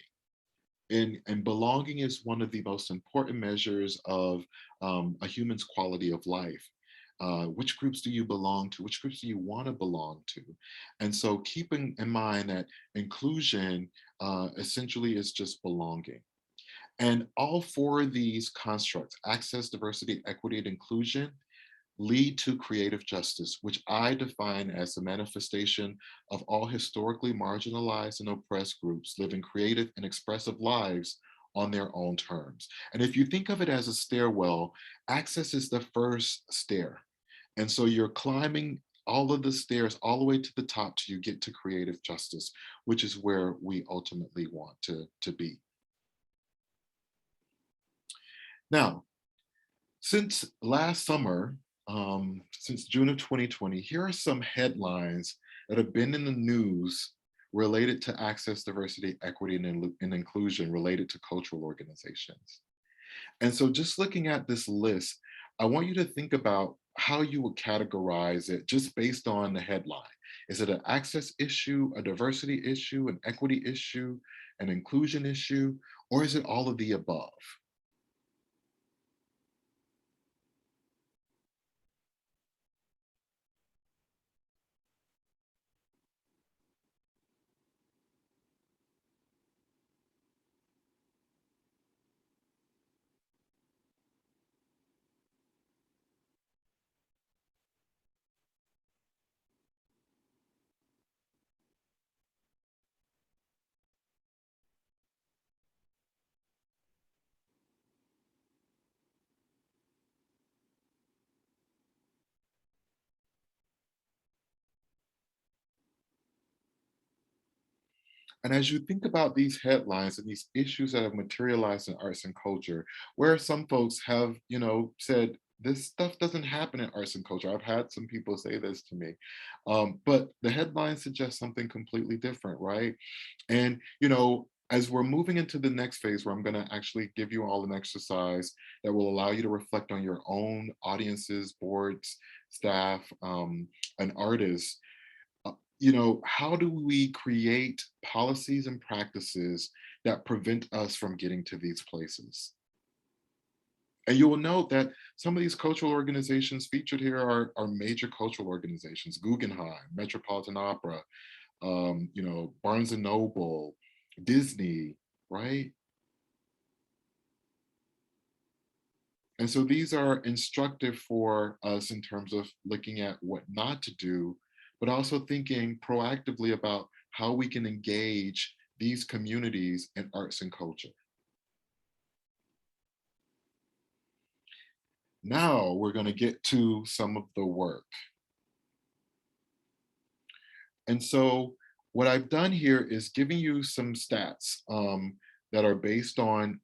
And belonging is one of the most important measures of a human's quality of life. Which groups do you belong to? Which groups do you want to belong to? And so keeping in mind that inclusion essentially is just belonging. And all four of these constructs, access, diversity, equity, and inclusion, lead to creative justice, which I define as the manifestation of all historically marginalized and oppressed groups living creative and expressive lives on their own terms. And if you think of it as a stairwell, access is the first stair. And so you're climbing all of the stairs all the way to the top till you get to creative justice, which is where we ultimately want to be. Now, since last summer, since June of 2020, here are some headlines that have been in the news related to access, diversity, equity, and inclusion related to cultural organizations. And so just looking at this list, I want you to think about how you would categorize it just based on the headline. Is it an access issue, a diversity issue, an equity issue, an inclusion issue, or is it all of the above? And as you think about these headlines and these issues that have materialized in arts and culture, where some folks have, said, this stuff doesn't happen in arts and culture. I've had some people say this to me, but the headlines suggest something completely different, right? And, as we're moving into the next phase where I'm going to actually give you all an exercise that will allow you to reflect on your own audiences, boards, staff, and artists, how do we create policies and practices that prevent us from getting to these places? And you will note that some of these cultural organizations featured here are major cultural organizations: Guggenheim, Metropolitan Opera, Barnes and Noble, Disney, right? And so these are instructive for us in terms of looking at what not to do, but also thinking proactively about how we can engage these communities in arts and culture. Now we're going to get to some of the work. And so what I've done here is giving you some stats that are based on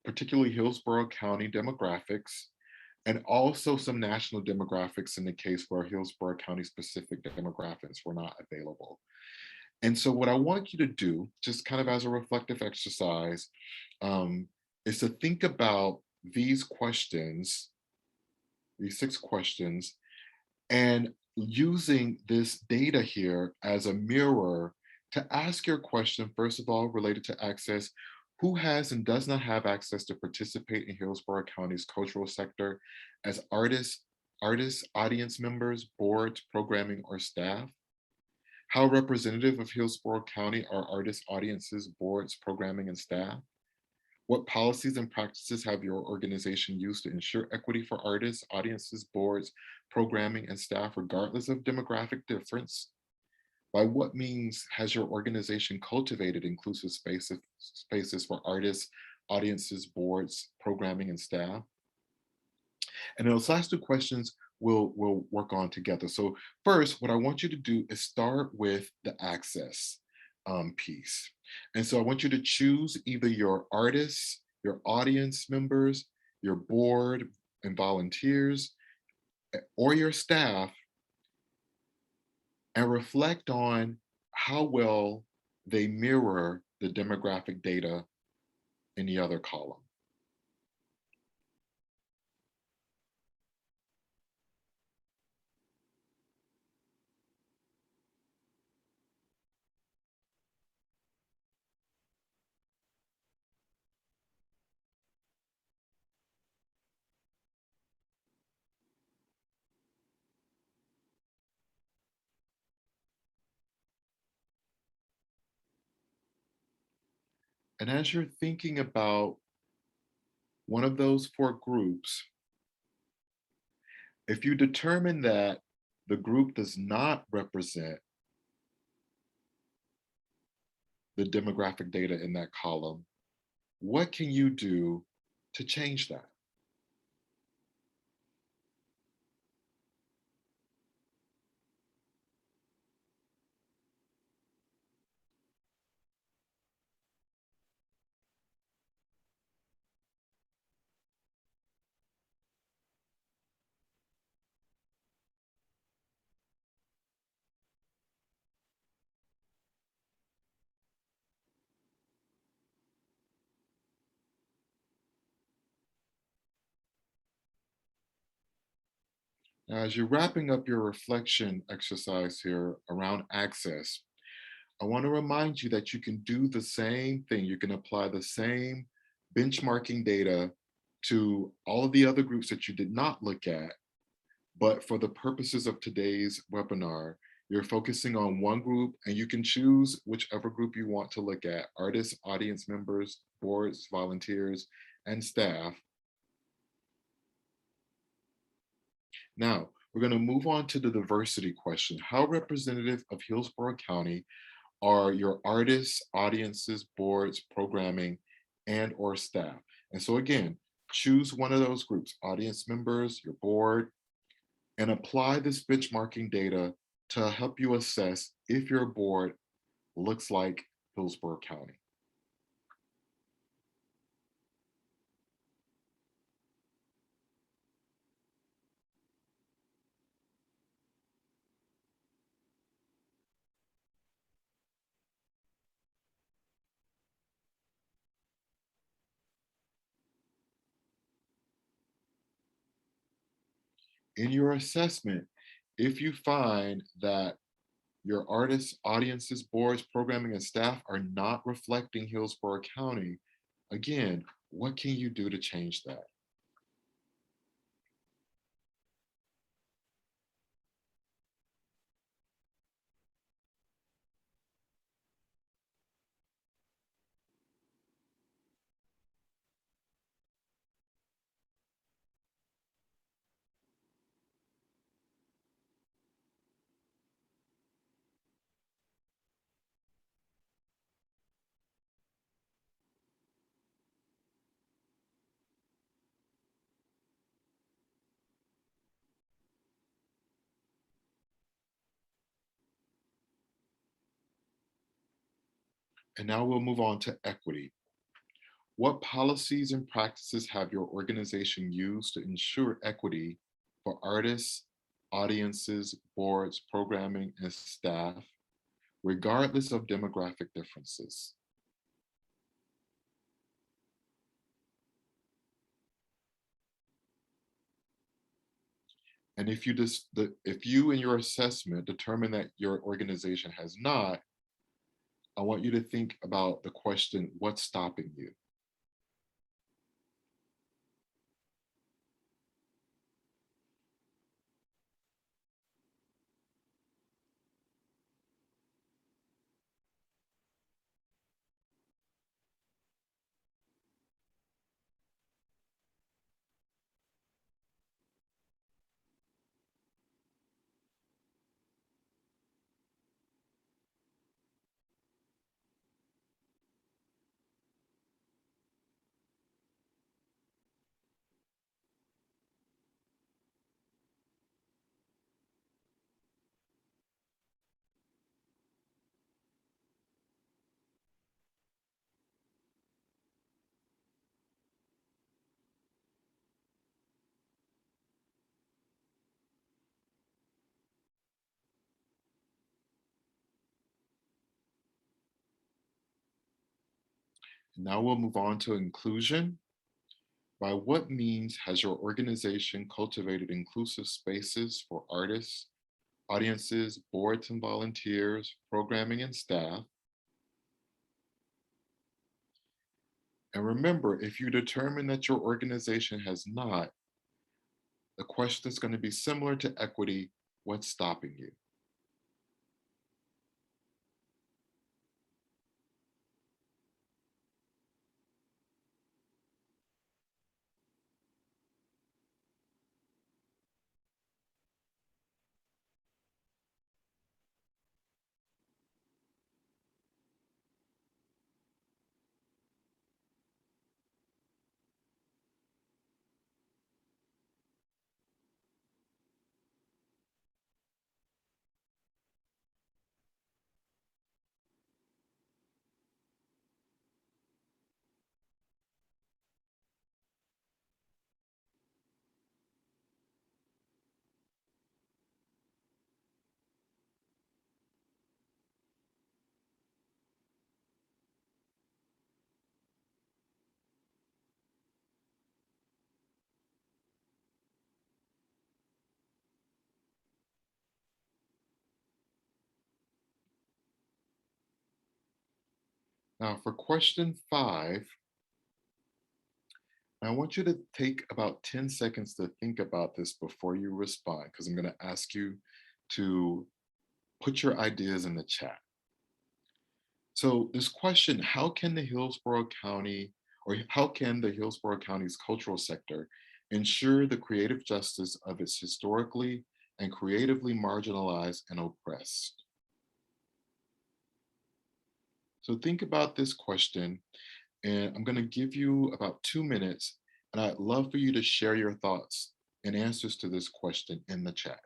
particularly Hillsborough County demographics, and also some national demographics in the case where Hillsborough County specific demographics were not available. And so what I want you to do, just kind of as a reflective exercise, is to think about these questions, these 6 questions, and using this data here as a mirror to ask your question, first of all, related to access: who has and does not have access to participate in Hillsborough County's cultural sector as artists, audience members, boards, programming, or staff? How representative of Hillsborough County are artists, audiences, boards, programming, and staff? What policies and practices have your organization used to ensure equity for artists, audiences, boards, programming, and staff, regardless of demographic difference? By what means has your organization cultivated inclusive spaces for artists, audiences, boards, programming, and staff? And those last 2 questions we'll work on together. So first, what I want you to do is start with the access piece. And so I want you to choose either your artists, your audience members, your board and volunteers, or your staff, and reflect on how well they mirror the demographic data in the other column. And as you're thinking about one of those 4 groups, if you determine that the group does not represent the demographic data in that column, what can you do to change that? Now, as you're wrapping up your reflection exercise here around access, I want to remind you that you can do the same thing. You can apply the same benchmarking data to all of the other groups that you did not look at. But for the purposes of today's webinar, you're focusing on one group, and you can choose whichever group you want to look at: artists, audience members, boards, volunteers, and staff. Now, we're going to move on to the diversity question. How representative of Hillsborough County are your artists, audiences, boards, programming, and or staff? And so again, choose one of those groups: audience members, your board, and apply this benchmarking data to help you assess if your board looks like Hillsborough County. In your assessment, if you find that your artists, audiences, boards, programming, and staff are not reflecting Hillsborough County, again, what can you do to change that? And now we'll move on to equity. What policies and practices have your organization used to ensure equity for artists, audiences, boards, programming, and staff, regardless of demographic differences? And if you in your assessment determine that your organization has not, I want you to think about the question, what's stopping you? Now we'll move on to inclusion. By what means has your organization cultivated inclusive spaces for artists, audiences, boards and volunteers, programming and staff? And remember, if you determine that your organization has not, the question is going to be similar to equity. What's stopping you? Now for question 5, I want you to take about 10 seconds to think about this before you respond, because I'm going to ask you to put your ideas in the chat. So this question, how can the Hillsborough County, or how can the Hillsborough County's cultural sector ensure the creative justice of its historically and creatively marginalized and oppressed? So think about this question, and I'm going to give you about 2 minutes, and I'd love for you to share your thoughts and answers to this question in the chat.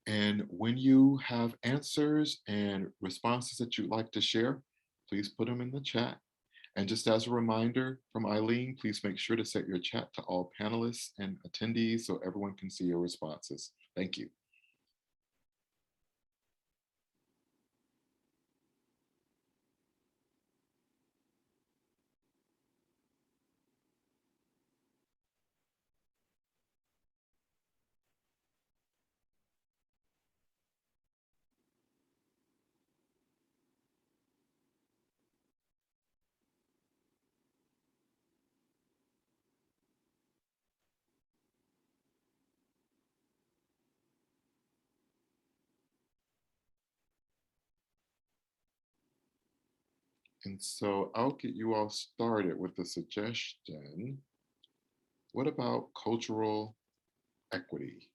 And when you have answers and responses that you'd like to share, please put them in the chat. And just as a reminder from Eileen, please make sure to set your chat to all panelists and attendees so everyone can see your responses. Thank you. And so I'll get you all started with a suggestion. What about cultural equity?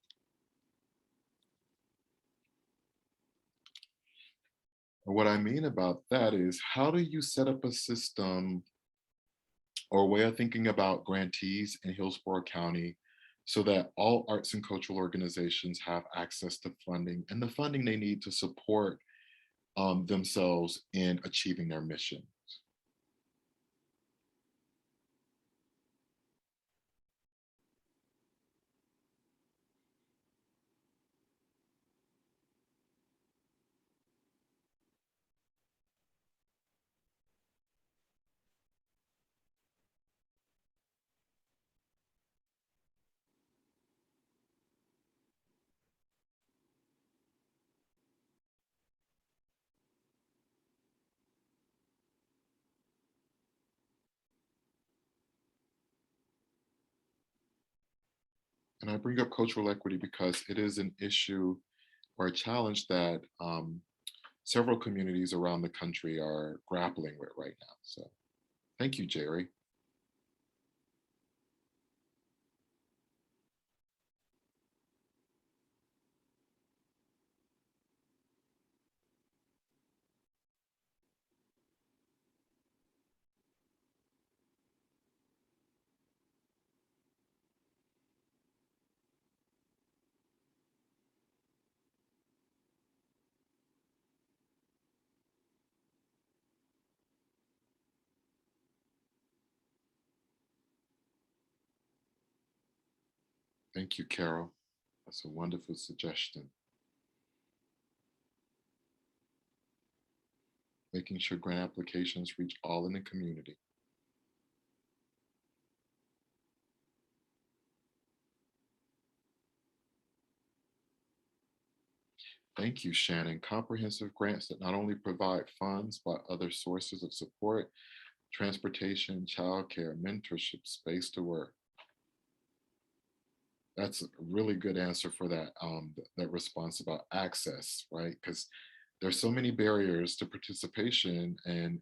And what I mean about that is, how do you set up a system or a way of thinking about grantees in Hillsborough County so that all arts and cultural organizations have access to funding and the funding they need to support themselves in achieving their mission? And I bring up cultural equity because it is an issue or a challenge that several communities around the country are grappling with right now. So thank you, Jerry. Thank you, Carol. That's a wonderful suggestion. Making sure grant applications reach all in the community. Thank you, Shannon. Comprehensive grants that not only provide funds, but other sources of support, transportation, childcare, mentorship, space to work. That's a really good answer for that, that response about access, right? Because there's so many barriers to participation and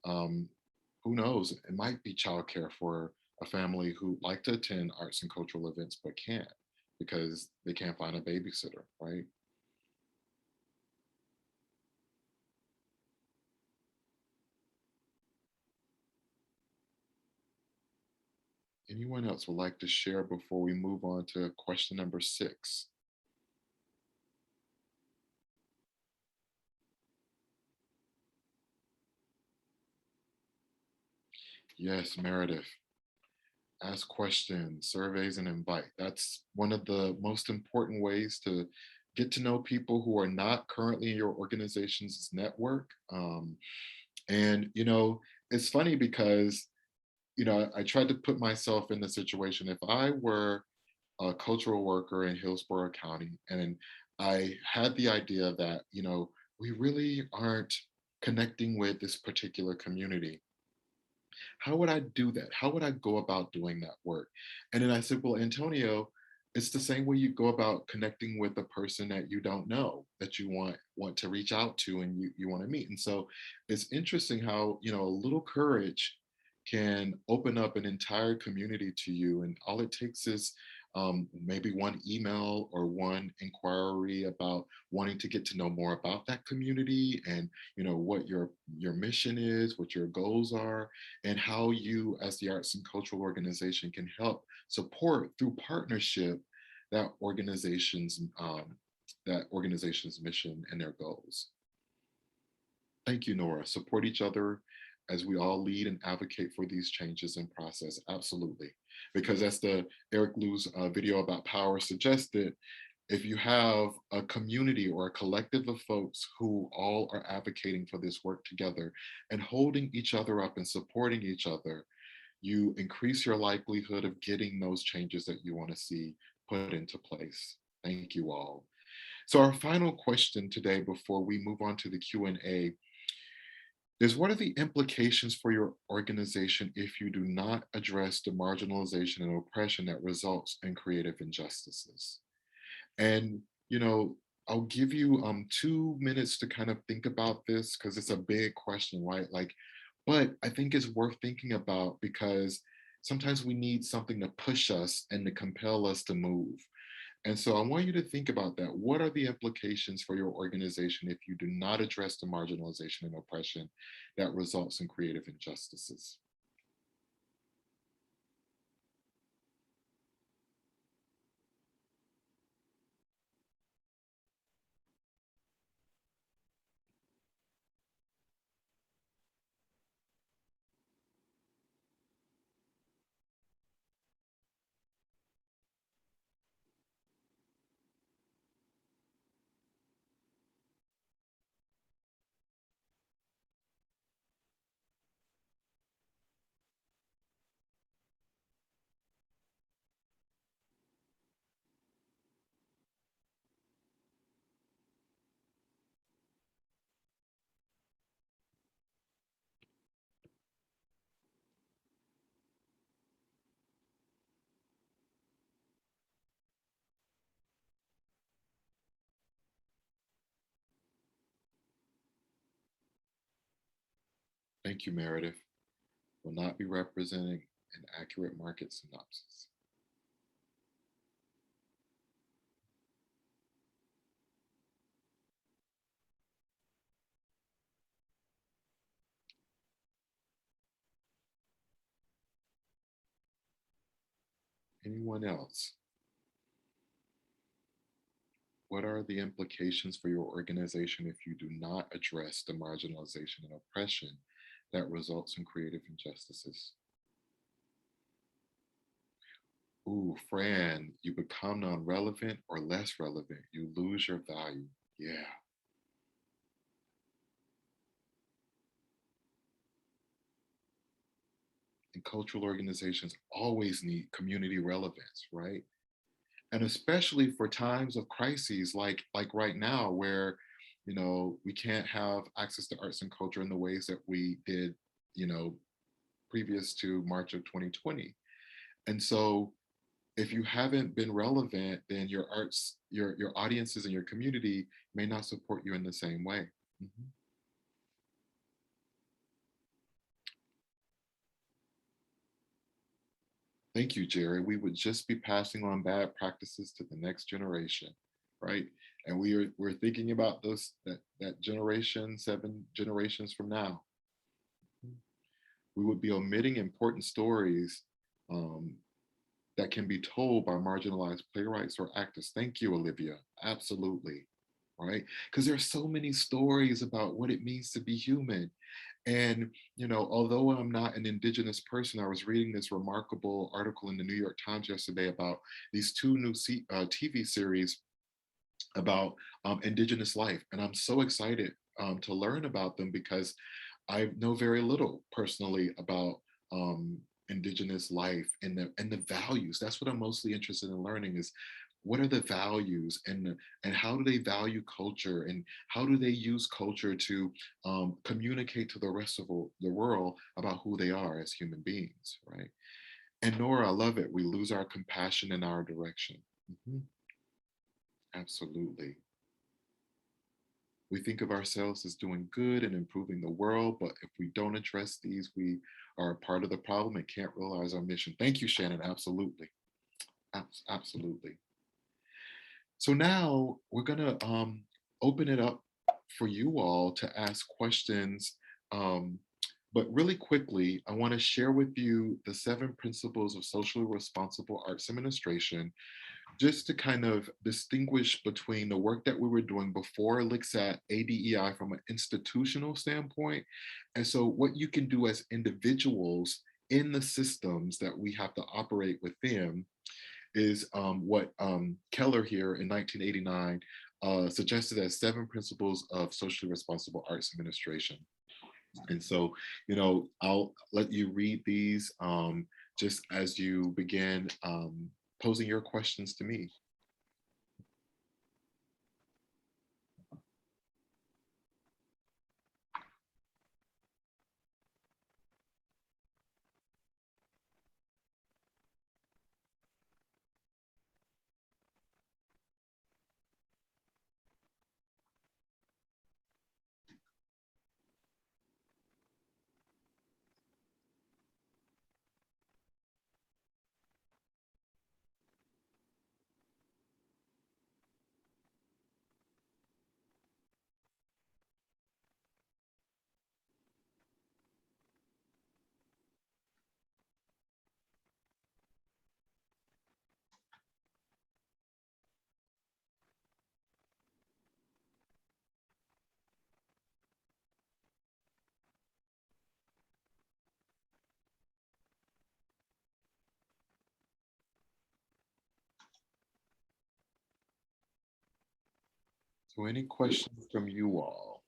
who knows, it might be childcare for a family who like to attend arts and cultural events but can't because they can't find a babysitter, right? Anyone else would like to share before we move on to question number 6? Yes, Meredith. Ask questions, surveys, and invite. That's one of the most important ways to get to know people who are not currently in your organization's network. And, it's funny because, I tried to put myself in the situation. If I were a cultural worker in Hillsborough County and I had the idea that, we really aren't connecting with this particular community, how would I do that? How would I go about doing that work? And then I said, well, Antonio, it's the same way you go about connecting with a person that you don't know, that you want to reach out to and you want to meet. And so it's interesting how, a little courage can open up an entire community to you. And all it takes is maybe one email or one inquiry about wanting to get to know more about that community and what your mission is, what your goals are, and how you as the arts and cultural organization can help support through partnership that organization's that organization's mission and their goals. Thank you, Nora. Support each other as we all lead and advocate for these changes in process. Absolutely. Because as the Eric Liu's video about power suggested, if you have a community or a collective of folks who all are advocating for this work together and holding each other up and supporting each other, you increase your likelihood of getting those changes that you want to see put into place. Thank you all. So our final question today before we move on to the Q&A is, what are the implications for your organization if you do not address the marginalization and oppression that results in creative injustices? And, I'll give you 2 minutes to kind of think about this because it's a big question, right? But I think it's worth thinking about because sometimes we need something to push us and to compel us to move. And so I want you to think about that. What are the implications for your organization if you do not address the marginalization and oppression that results in creative injustices? Thank you, Meredith. Will not be representing an accurate market synopsis. Anyone else? What are the implications for your organization if you do not address the marginalization and oppression that results in creative injustices? Ooh, Fran, you become non-relevant or less relevant. You lose your value. Yeah. And cultural organizations always need community relevance, right? And especially for times of crises like right now where we can't have access to arts and culture in the ways that we did you know previous to March of 2020. And so if you haven't been relevant, then your arts your audiences and your community may not support you in the same way. Mhm. Thank you, Jerry. We would just be passing on bad practices to the next generation, right? And we're thinking about that generation, 7 generations from now. We would be omitting important stories um, that can be told by marginalized playwrights or actors. Thank you, Olivia. Absolutely, right? Because there's so many stories about what it means to be human. And, although I'm not an Indigenous person, I was reading this remarkable article in the New York Times yesterday about these two new TV series about Indigenous life. And I'm so excited to learn about them because I know very little personally about Indigenous life and the values. That's what I'm mostly interested in learning is what are the values and how do they value culture and how do they use culture to communicate to the rest of the world about who they are as human beings, right? And Nora, I love it. We lose our compassion and our direction. Mhm. Absolutely. We think of ourselves as doing good and improving the world, but if we don't address these, we are a part of the problem and can't realize our mission. Thank you, Shannon. Absolutely. Absolutely. So now we're going to open it up for you all to ask questions. But really quickly, I want to share with you the 7 principles of socially responsible arts administration, just to kind of distinguish between the work that we were doing before it looks at ADEI from an institutional standpoint. And so what you can do as individuals in the systems that we have to operate within is what Keller here in 1989 suggested as 7 principles of socially responsible arts administration. And so, I'll let you read these just as you begin posing your questions to me. So any questions from you all?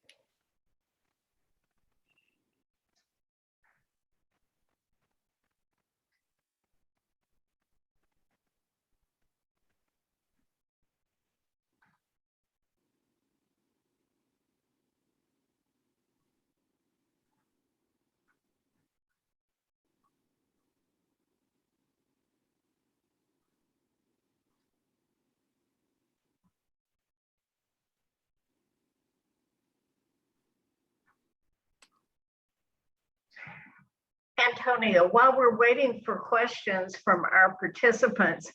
Antonio, while we're waiting for questions from our participants,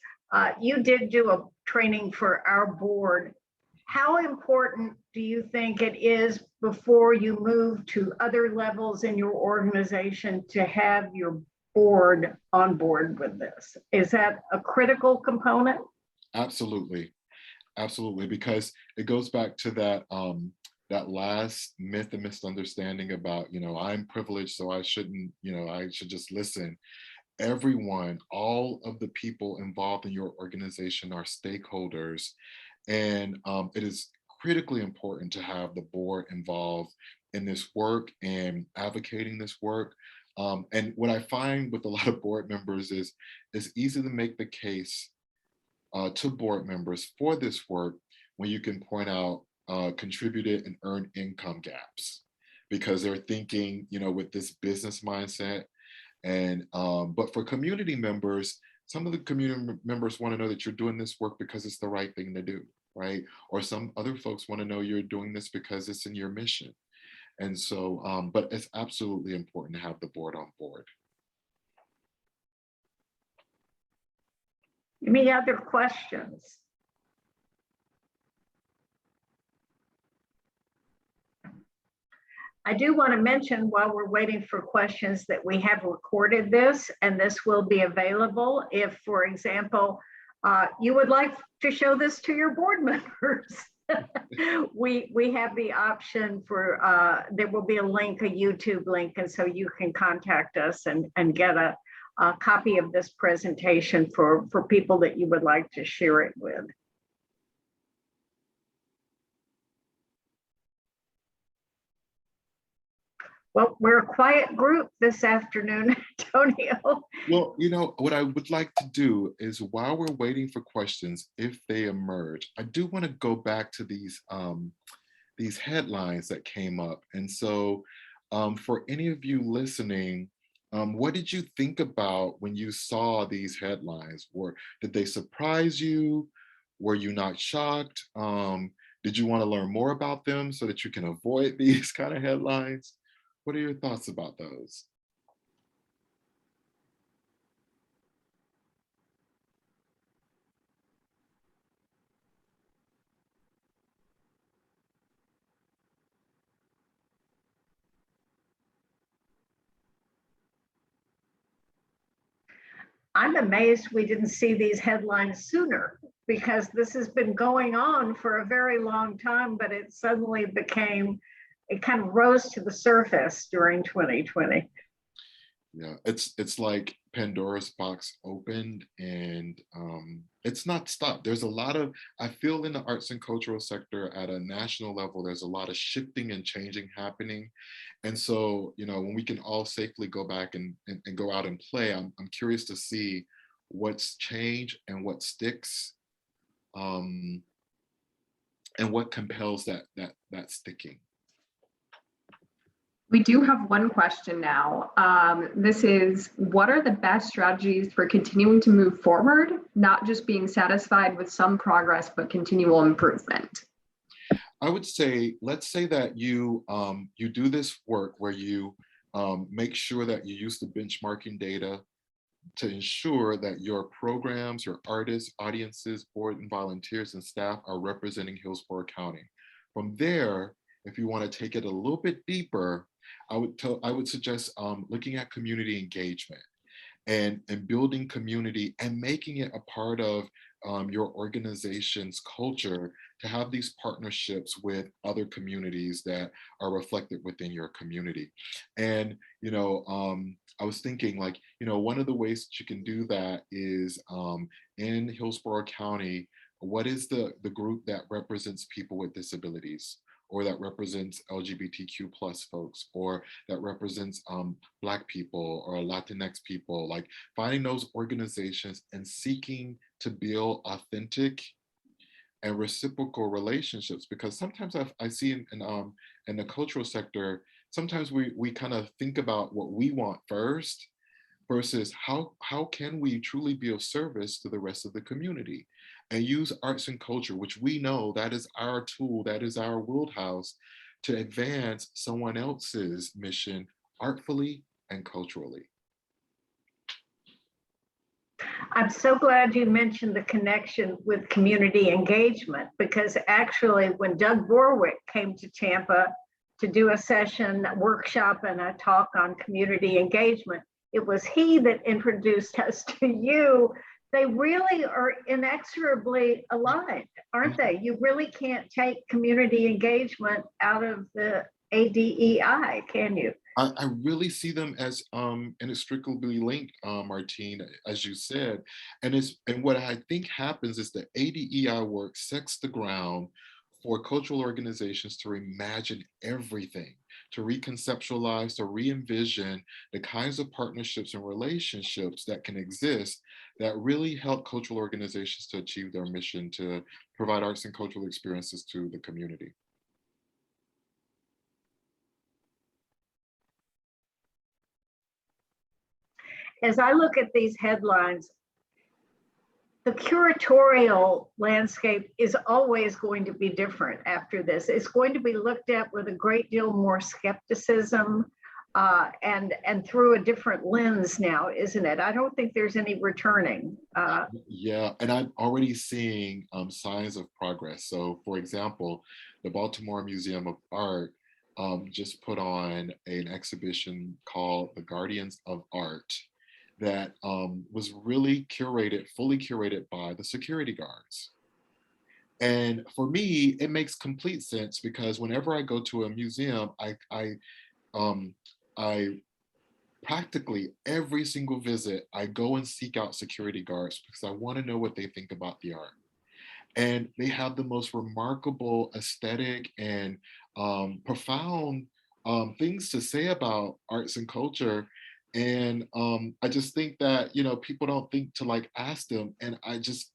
you did do a training for our board. How important do you think it is before you move to other levels in your organization to have your board on board with this? Is that a critical component? Absolutely. Absolutely, because it goes back to that that last myth and misunderstanding about, I'm privileged, so I shouldn't, I should just listen. Everyone, all of the people involved in your organization are stakeholders, and it is critically important to have the board involved in this work and advocating this work. And what I find with a lot of board members is it's easy to make the case to board members for this work when you can point out contributed and earned income gaps, because they're thinking, with this business mindset. And but for community members, some of the community members want to know that you're doing this work because it's the right thing to do, right? Or some other folks want to know you're doing this because it's in your mission. And so, but it's absolutely important to have the board on board. Any other questions? I do want to mention while we're waiting for questions that we have recorded this, and this will be available if, for example, you would like to show this to your board members. we have the option for, there will be a link, a YouTube link, and so you can contact us and get a copy of this presentation for people that you would like to share it with. Well, we're a quiet group this afternoon, Antonio. Well, what I would like to do is, while we're waiting for questions, if they emerge, I do want to go back to these headlines that came up. And so for any of you listening, what did you think about when you saw these headlines? Did they surprise you? Were you not shocked? Did you want to learn more about them so that you can avoid these kind of headlines? What are your thoughts about those? I'm amazed we didn't see these headlines sooner, because this has been going on for a very long time, but it suddenly it kind of rose to the surface during 2020. Yeah, it's like Pandora's box opened, and it's not stopped. There's a lot of, I feel in the arts and cultural sector at a national level, there's a lot of shifting and changing happening. And so, when we can all safely go back and go out and play, I'm curious to see what's changed and what sticks, and what compels that sticking. We do have one question now. This is, what are the best strategies for continuing to move forward, not just being satisfied with some progress, but continual improvement? I would say, let's say that you do this work where you make sure that you use the benchmarking data to ensure that your programs, your artists, audiences, board and volunteers and staff are representing Hillsborough County. From there, if you want to take it a little bit deeper, I would suggest looking at community engagement and building community and making it a part of your organization's culture to have these partnerships with other communities that are reflected within your community. And, I was thinking, like, one of the ways that you can do that is in Hillsborough County, what is the group that represents people with disabilities, or that represents LGBTQ plus folks, or that represents Black people or Latinx people, like finding those organizations and seeking to build authentic and reciprocal relationships. Because sometimes I see in the cultural sector, sometimes we kind of think about what we want first versus how can we truly be of service to the rest of the community, and use arts and culture, which we know that is our tool, that is our wheelhouse, to advance someone else's mission artfully and culturally. I'm so glad you mentioned the connection with community engagement, because actually when Doug Borwick came to Tampa to do a session, a workshop, and a talk on community engagement, it was he that introduced us to you. They really are inexorably aligned, aren't they? You really can't take community engagement out of the ADEI, can you? I really see them as inextricably linked, Martine, as you said. And what I think happens is the ADEI work sets the ground for cultural organizations to reimagine everything, to reconceptualize, to re-envision the kinds of partnerships and relationships that can exist that really help cultural organizations to achieve their mission to provide arts and cultural experiences to the community. As I look at these headlines, the curatorial landscape is always going to be different after this. It's going to be looked at with a great deal more skepticism and through a different lens now, isn't it? I don't think there's any returning. Yeah, and I'm already seeing signs of progress. So, for example, the Baltimore Museum of Art just put on an exhibition called The Guardians of Art that was really fully curated by the security guards. And for me, it makes complete sense, because whenever I go to a museum, I practically every single visit, I go and seek out security guards because I want to know what they think about the art. And they have the most remarkable aesthetic and profound things to say about arts and culture. And I just think that, people don't think to like ask them. And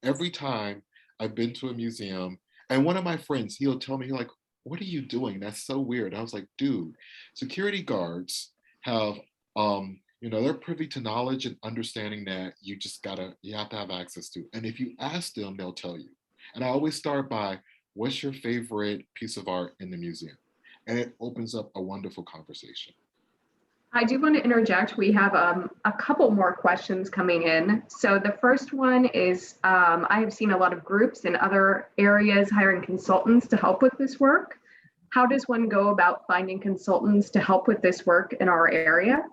every time I've been to a museum, and one of my friends, he'll tell me, like, what are you doing? That's so weird. I was like, dude, security guards have, they're privy to knowledge and understanding that you have to have access to. And if you ask them, they'll tell you. And I always start by, what's your favorite piece of art in the museum? And it opens up a wonderful conversation. I do want to interject. We have a couple more questions coming in. So the first one is, I have seen a lot of groups in other areas hiring consultants to help with this work. How does one go about finding consultants to help with this work in our area?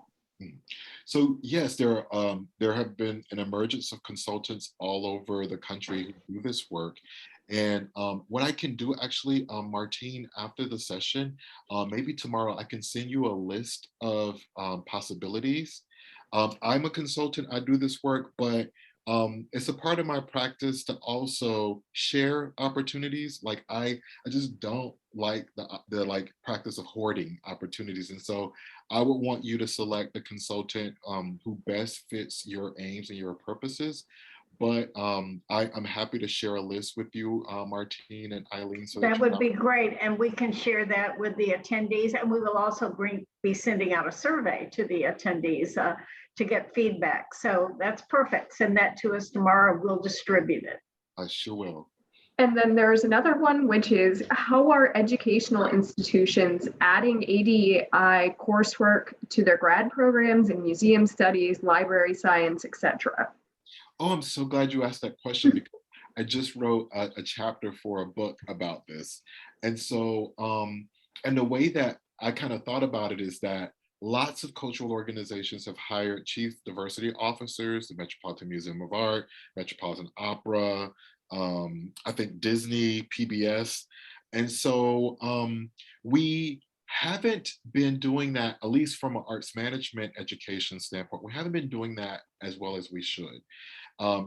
So yes, there have been an emergence of consultants all over the country who do this work. And what I can do actually, Martine, after the session, maybe tomorrow, I can send you a list of possibilities. I'm a consultant, I do this work, but it's a part of my practice to also share opportunities. Like I just don't like the like practice of hoarding opportunities. And so I would want you to select the consultant who best fits your aims and your purposes. But I'm happy to share a list with you, Martine and Eileen, so that That you would have. be great. And we can share that with the attendees. And we will also be sending out a survey to the attendees to get feedback. So that's perfect. Send that to us tomorrow. We'll distribute it. I sure will. And then there's another one, which is how are educational institutions adding ADEI coursework to their grad programs in museum studies, library science, etc.? Oh, I'm so glad you asked that question because I just wrote a chapter for a book about this. And so, and the way that I kind of thought about it is that lots of cultural organizations have hired chief diversity officers, the Metropolitan Museum of Art, Metropolitan Opera, I think Disney, PBS. And so we haven't been doing that, at least from an arts management education standpoint, we haven't been doing that as well as we should.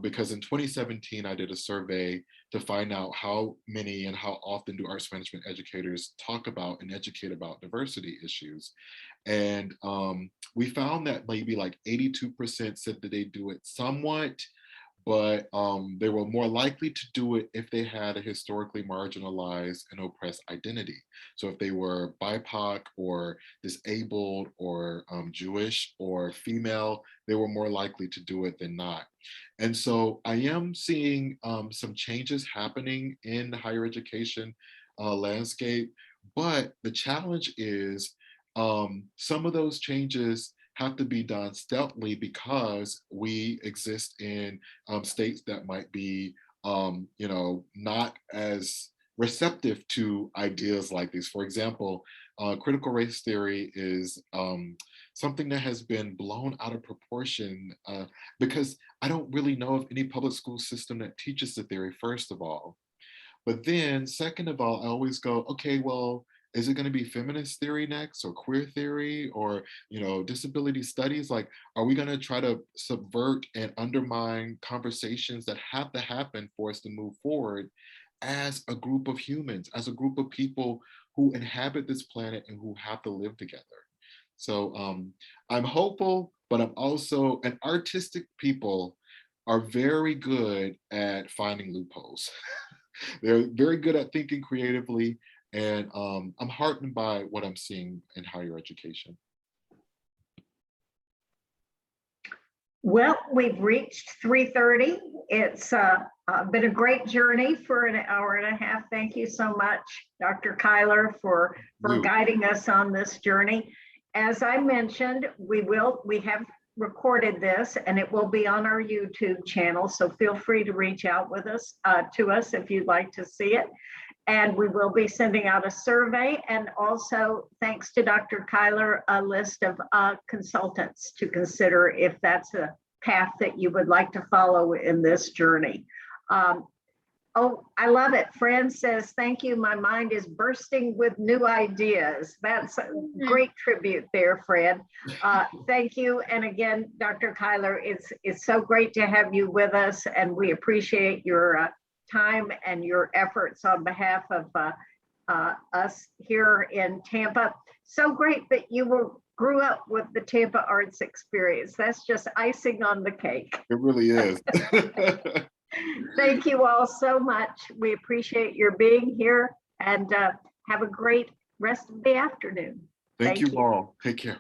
Because in 2017, I did a survey to find out how many and how often do arts management educators talk about and educate about diversity issues. And we found that maybe like 82% said that they do it somewhat, but they were more likely to do it if they had a historically marginalized and oppressed identity. So if they were BIPOC or disabled or Jewish or female, they were more likely to do it than not. And so I am seeing some changes happening in the higher education landscape, but the challenge is some of those changes have to be done stealthily because we exist in states that might be, not as receptive to ideas like these. For example, critical race theory is something that has been blown out of proportion because I don't really know of any public school system that teaches the theory, first of all. But then second of all, I always go, okay, well, is it going to be feminist theory next or queer theory or, disability studies? Like, are we going to try to subvert and undermine conversations that have to happen for us to move forward as a group of humans, as a group of people who inhabit this planet and who have to live together? So I'm hopeful, but I'm also, and artistic people are very good at finding loopholes. They're very good at thinking creatively, and I'm heartened by what I'm seeing in higher education. Well, we've reached 3:30. It's been a great journey for an hour and a half. Thank you so much, Dr. Kyler, for guiding us on this journey. As I mentioned, we have recorded this and it will be on our YouTube channel. So feel free to reach out to us if you'd like to see it. And we will be sending out a survey, and also, thanks to Dr. Kyler, a list of consultants to consider if that's a path that you would like to follow in this journey. Oh, I love it. Fran says, thank you. My mind is bursting with new ideas. That's a great tribute there, Fran. Thank you. And again, Dr. Kyler, it's so great to have you with us, and we appreciate your time and your efforts on behalf of us here in Tampa. So great that you grew up with the Tampa arts experience. That's just icing on the cake. It really is. Thank you all so much. We appreciate your being here, and have a great rest of the afternoon. Thank you all. Take care.